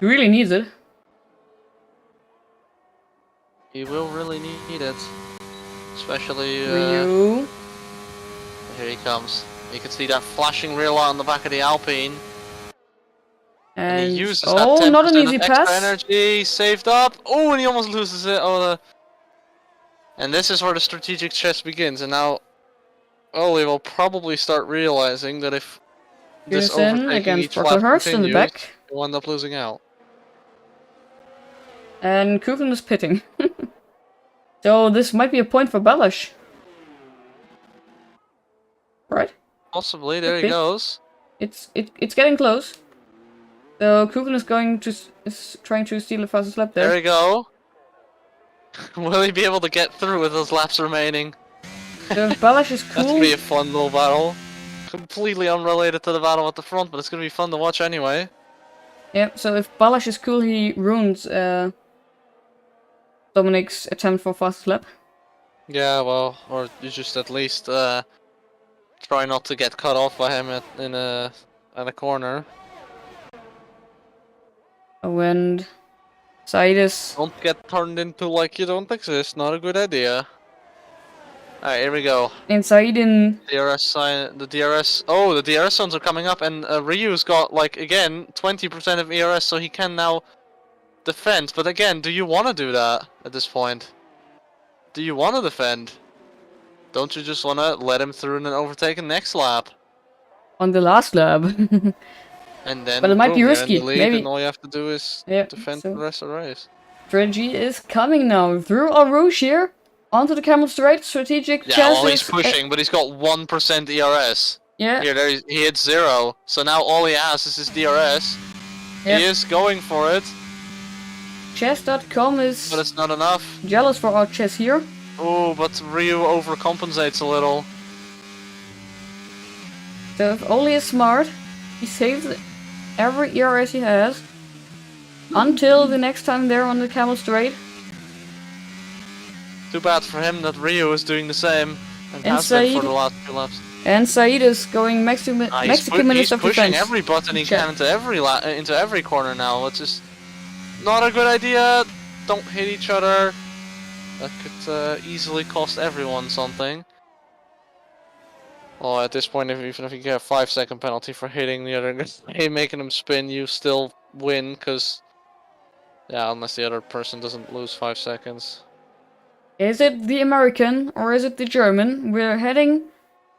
[SPEAKER 1] He really needs it.
[SPEAKER 2] He will really need it. Especially,
[SPEAKER 1] Ryu.
[SPEAKER 2] here he comes. You can see that flashing rear light on the back of the Alpine.
[SPEAKER 1] And
[SPEAKER 2] he uses
[SPEAKER 1] oh,
[SPEAKER 2] that 10%
[SPEAKER 1] not an easy
[SPEAKER 2] of extra
[SPEAKER 1] pass.
[SPEAKER 2] energy, saved up. Oh, and he almost loses it. And this is where the strategic chess begins. And now, Ole will probably start realizing that if this
[SPEAKER 1] Pearson
[SPEAKER 2] overtaking
[SPEAKER 1] against
[SPEAKER 2] each lap
[SPEAKER 1] Brockhurst in the
[SPEAKER 2] continues,
[SPEAKER 1] back.
[SPEAKER 2] he'll end up losing out.
[SPEAKER 1] And Kuchen is pitting. So this might be a point for Balash. Right?
[SPEAKER 2] Possibly. There he
[SPEAKER 1] Pit.
[SPEAKER 2] goes.
[SPEAKER 1] It's getting close. So Kuchen is trying to steal a fastest lap
[SPEAKER 2] There
[SPEAKER 1] there.
[SPEAKER 2] we go. Will he be able to get through with those laps remaining?
[SPEAKER 1] So if Balash is
[SPEAKER 2] That's gonna
[SPEAKER 1] cool.
[SPEAKER 2] be a fun little battle. Completely unrelated to the battle at the front, but it's gonna be fun to watch anyway.
[SPEAKER 1] Yeah, so if Balash is cool, he ruins Dominic's attempt for fastest lap.
[SPEAKER 2] Yeah, well, or you just at least try not to get cut off by him at a corner.
[SPEAKER 1] Oh, and Saidis.
[SPEAKER 2] Don't get turned into like you don't exist. Not a good idea. Alright, here we go.
[SPEAKER 1] And Said in
[SPEAKER 2] DRS sign, the DRS. Oh, the DRS zones are coming up, and Ryu's got like again 20% of ERS, so he can now defend. But again, do you want to do that at this point? Do you want to defend? Don't you just want to let him through and then overtake the next lap?
[SPEAKER 1] on the last lap.
[SPEAKER 2] And then,
[SPEAKER 1] But it might be
[SPEAKER 2] boom, you're
[SPEAKER 1] risky,
[SPEAKER 2] in the lead,
[SPEAKER 1] maybe.
[SPEAKER 2] and all you have to do is
[SPEAKER 1] Yeah,
[SPEAKER 2] defend
[SPEAKER 1] so-
[SPEAKER 2] the rest of the race.
[SPEAKER 1] Strategy is coming now. Through Eau Rouge here. Onto the camel straight. Strategic
[SPEAKER 2] Yeah,
[SPEAKER 1] chess
[SPEAKER 2] well, he's
[SPEAKER 1] is-
[SPEAKER 2] pushing, but he's got 1% ERS.
[SPEAKER 1] Yeah,
[SPEAKER 2] Here, there, he hits 0. So now all he has is his DRS.
[SPEAKER 1] Yep.
[SPEAKER 2] He is going for it,
[SPEAKER 1] chess.com is
[SPEAKER 2] but it's not enough.
[SPEAKER 1] jealous for our chess here.
[SPEAKER 2] Oh, but Ryu overcompensates a little.
[SPEAKER 1] So if Oli is smart, he saves every ERS he has until the next time they're on the camel straight.
[SPEAKER 2] Too bad for him that Ryu is doing the same and
[SPEAKER 1] And
[SPEAKER 2] has been for
[SPEAKER 1] Said-
[SPEAKER 2] the last few laps.
[SPEAKER 1] And Said is going Mexican
[SPEAKER 2] He's
[SPEAKER 1] Minister of
[SPEAKER 2] pushing
[SPEAKER 1] Defense.
[SPEAKER 2] every button he
[SPEAKER 1] Check.
[SPEAKER 2] can into every corner now. It's just not a good idea. Don't hit each other. That could easily cost everyone something. Well, at this point, even if you get a 5-second penalty for hitting the other guy, making him spin, you still win, because... Yeah, unless the other person doesn't lose 5 seconds.
[SPEAKER 1] Is it the American or is it the German? We're heading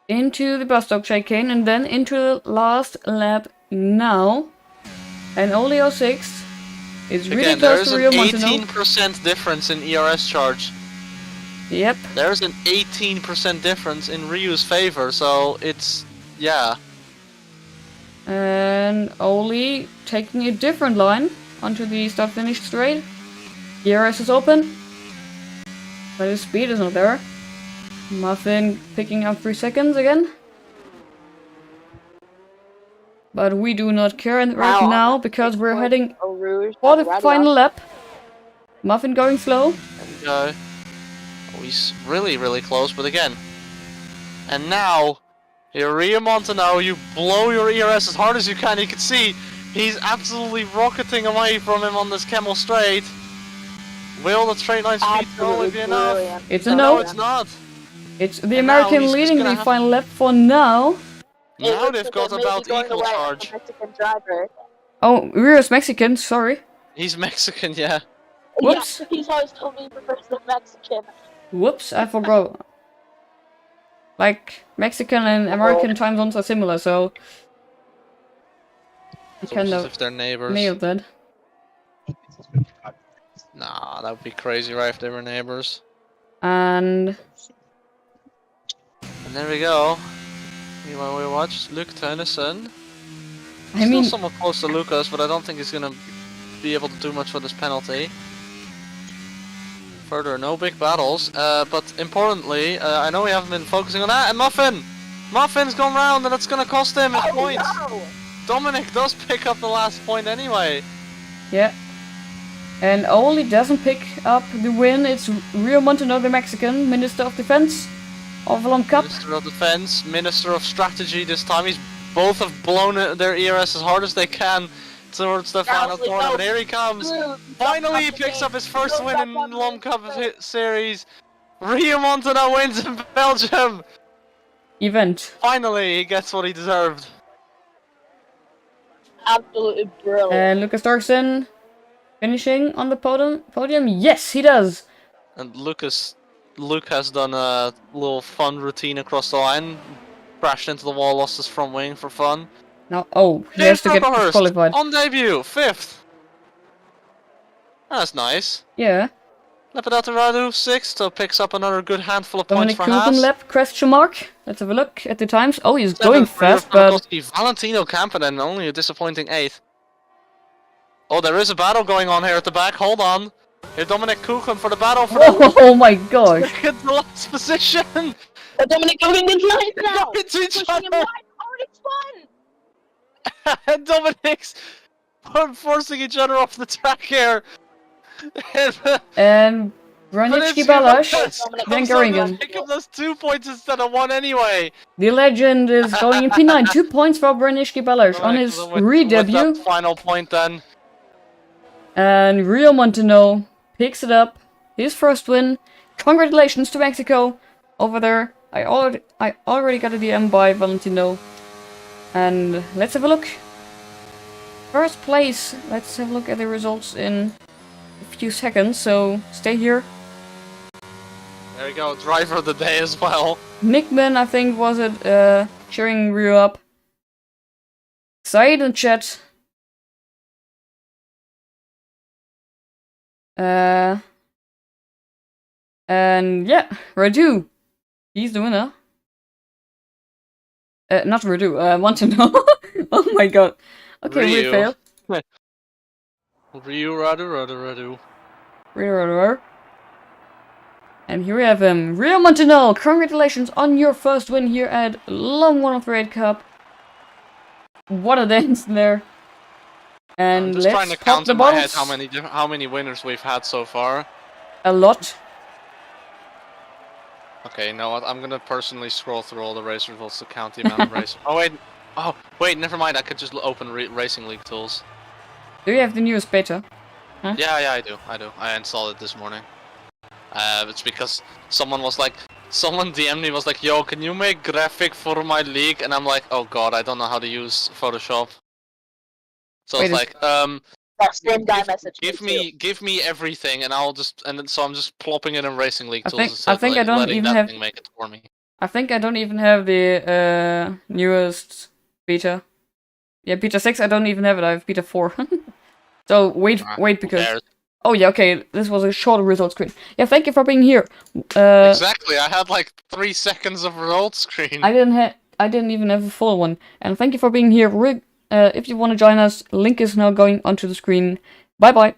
[SPEAKER 1] into the bus stop chicane and then into the last lap now. And Oli 06 is really
[SPEAKER 2] Again, there
[SPEAKER 1] close
[SPEAKER 2] is
[SPEAKER 1] to
[SPEAKER 2] an
[SPEAKER 1] Rio Montano.
[SPEAKER 2] 18% difference in ERS charge.
[SPEAKER 1] Yep.
[SPEAKER 2] There's an 18% difference in Ryu's favor, so it's, yeah.
[SPEAKER 1] And Oli taking a different line onto the start-finish straight. ERS is open, but his speed is not there. Muffin picking up 3 seconds again. But we do not care right now because we're heading for the final lap. Muffin going slow.
[SPEAKER 2] There we go. Oh, he's really, really close, but again. And now, here Rio Montano, you blow your ERS as hard as you can. You can see he's absolutely rocketing away from him on this Camel Straight. Will the straight line speed only be enough?
[SPEAKER 1] It's a no.
[SPEAKER 2] No, it's not.
[SPEAKER 1] It's the American leading the final lap for now.
[SPEAKER 2] Now they've got about equal charge.
[SPEAKER 1] Oh, Rio's Mexican, sorry.
[SPEAKER 2] He's Mexican, yeah.
[SPEAKER 1] Whoops.
[SPEAKER 3] Yeah, he's always told me he prefers the Mexican.
[SPEAKER 1] Whoops, I forgot. Like, Mexican and American time zones are similar, so... I
[SPEAKER 2] It's
[SPEAKER 1] kind
[SPEAKER 2] almost as
[SPEAKER 1] of
[SPEAKER 2] if they're neighbors.
[SPEAKER 1] nailed that.
[SPEAKER 2] Nah, that would be crazy, right, if they were neighbors.
[SPEAKER 1] And...
[SPEAKER 2] And there we go. Meanwhile, we watch Luke Tennyson.
[SPEAKER 1] I mean...
[SPEAKER 2] Still somewhat close to Lucas, but I don't think he's gonna be able to do much for this penalty. Further, no big battles, but importantly, I know we haven't been focusing on that, and Muffin's gone round, and it's gonna cost him his points!
[SPEAKER 3] No!
[SPEAKER 2] Dominic does pick up the last point anyway.
[SPEAKER 1] Yeah. And Oli doesn't pick up the win. It's Rio Montano, the Mexican, Minister of Defense of Lom Cup.
[SPEAKER 2] Minister of Defense, Minister of Strategy this time. Both have blown their ERS as hard as they can towards the final corner, but here he comes. Finally he picks up his first win in Lom Cup Series. Rio Montano wins in Belgium.
[SPEAKER 1] Event.
[SPEAKER 2] Finally he gets what he deserved.
[SPEAKER 3] Absolutely brilliant.
[SPEAKER 1] And Lucas Dorkson finishing on the podium. Yes, he does.
[SPEAKER 2] And Luke has done a little fun routine across the line. Crashed into the wall, lost his front wing for fun.
[SPEAKER 1] Now, oh, he has to get disqualified.
[SPEAKER 2] On debut, 5th. That's nice.
[SPEAKER 1] Yeah.
[SPEAKER 2] Lepidato Radu, 6th, so picks up another good handful of
[SPEAKER 1] Dominic
[SPEAKER 2] points for Haas.
[SPEAKER 1] Kuchen lap, question mark. Let's have a look at the times. Oh, he's going fast, but...
[SPEAKER 2] Valentino Campanen, only a disappointing 8th. Oh, there is a battle going on here at the back, hold on. Here Dominic Kuchen for the battle for
[SPEAKER 1] Oh my gosh.
[SPEAKER 2] the last position!
[SPEAKER 3] But Dominic Kuchen didn't like that!
[SPEAKER 2] It's each
[SPEAKER 3] Pushing him
[SPEAKER 2] other.
[SPEAKER 3] wide. Oh, it's fun!
[SPEAKER 2] And Dominic's forcing each other off the track here.
[SPEAKER 1] And Braniczki Balash, then Garingen.
[SPEAKER 2] Pick up those 2 points instead of 1 anyway.
[SPEAKER 1] The legend is going in P9. 2 points for Braniczki Balash on his re-debut.
[SPEAKER 2] Final point then.
[SPEAKER 1] And Rio Montano picks it up. His first win. Congratulations to Mexico over there. I already got a DM by Valentino. And let's have a look. First place. Let's have a look at the results in a few seconds. So stay here.
[SPEAKER 2] There we go, driver of the day as well.
[SPEAKER 1] Nickman, I think, was it, cheering Rio up. Said in chat. And yeah, Radu. He's the winner. Not Radu, Montano. Oh my god. Okay, we
[SPEAKER 2] Ryu.
[SPEAKER 1] failed.
[SPEAKER 2] Ryu, Radu.
[SPEAKER 1] Radu. And here we have him. Rio Montano, congratulations on your first win here at Lom1138 Cup. What a dance there. And
[SPEAKER 2] I'm just
[SPEAKER 1] let's
[SPEAKER 2] trying to
[SPEAKER 1] pop
[SPEAKER 2] count
[SPEAKER 1] the
[SPEAKER 2] in my
[SPEAKER 1] bottles.
[SPEAKER 2] head how many winners we've had so far.
[SPEAKER 1] A lot.
[SPEAKER 2] Okay, you know what? I'm gonna personally scroll through all the race results to count the amount of races. Oh wait, never mind. I could just open Racing League tools.
[SPEAKER 1] Do you have the newest beta? Huh?
[SPEAKER 2] Yeah, I do. I installed it this morning. It's because someone DM'd me, was like, yo, can you make graphic for my league? And I'm like, oh god, I don't know how to use Photoshop. So
[SPEAKER 1] Wait,
[SPEAKER 2] it's like,
[SPEAKER 3] That same guy messaged
[SPEAKER 2] give me everything, and so I'm just plopping it in Racing League tools.
[SPEAKER 1] I think I don't even have.
[SPEAKER 2] Make it for me.
[SPEAKER 1] I think I don't even have the newest beta. Yeah, beta 6. I don't even have it. I have beta 4. So wait, because Oh yeah, okay, this was a short result screen. Yeah, thank you for being here.
[SPEAKER 2] Exactly, I had like 3 seconds of result screen.
[SPEAKER 1] I didn't even have a full one. And thank you for being here. If you want to join us, link is now going onto the screen. Bye bye.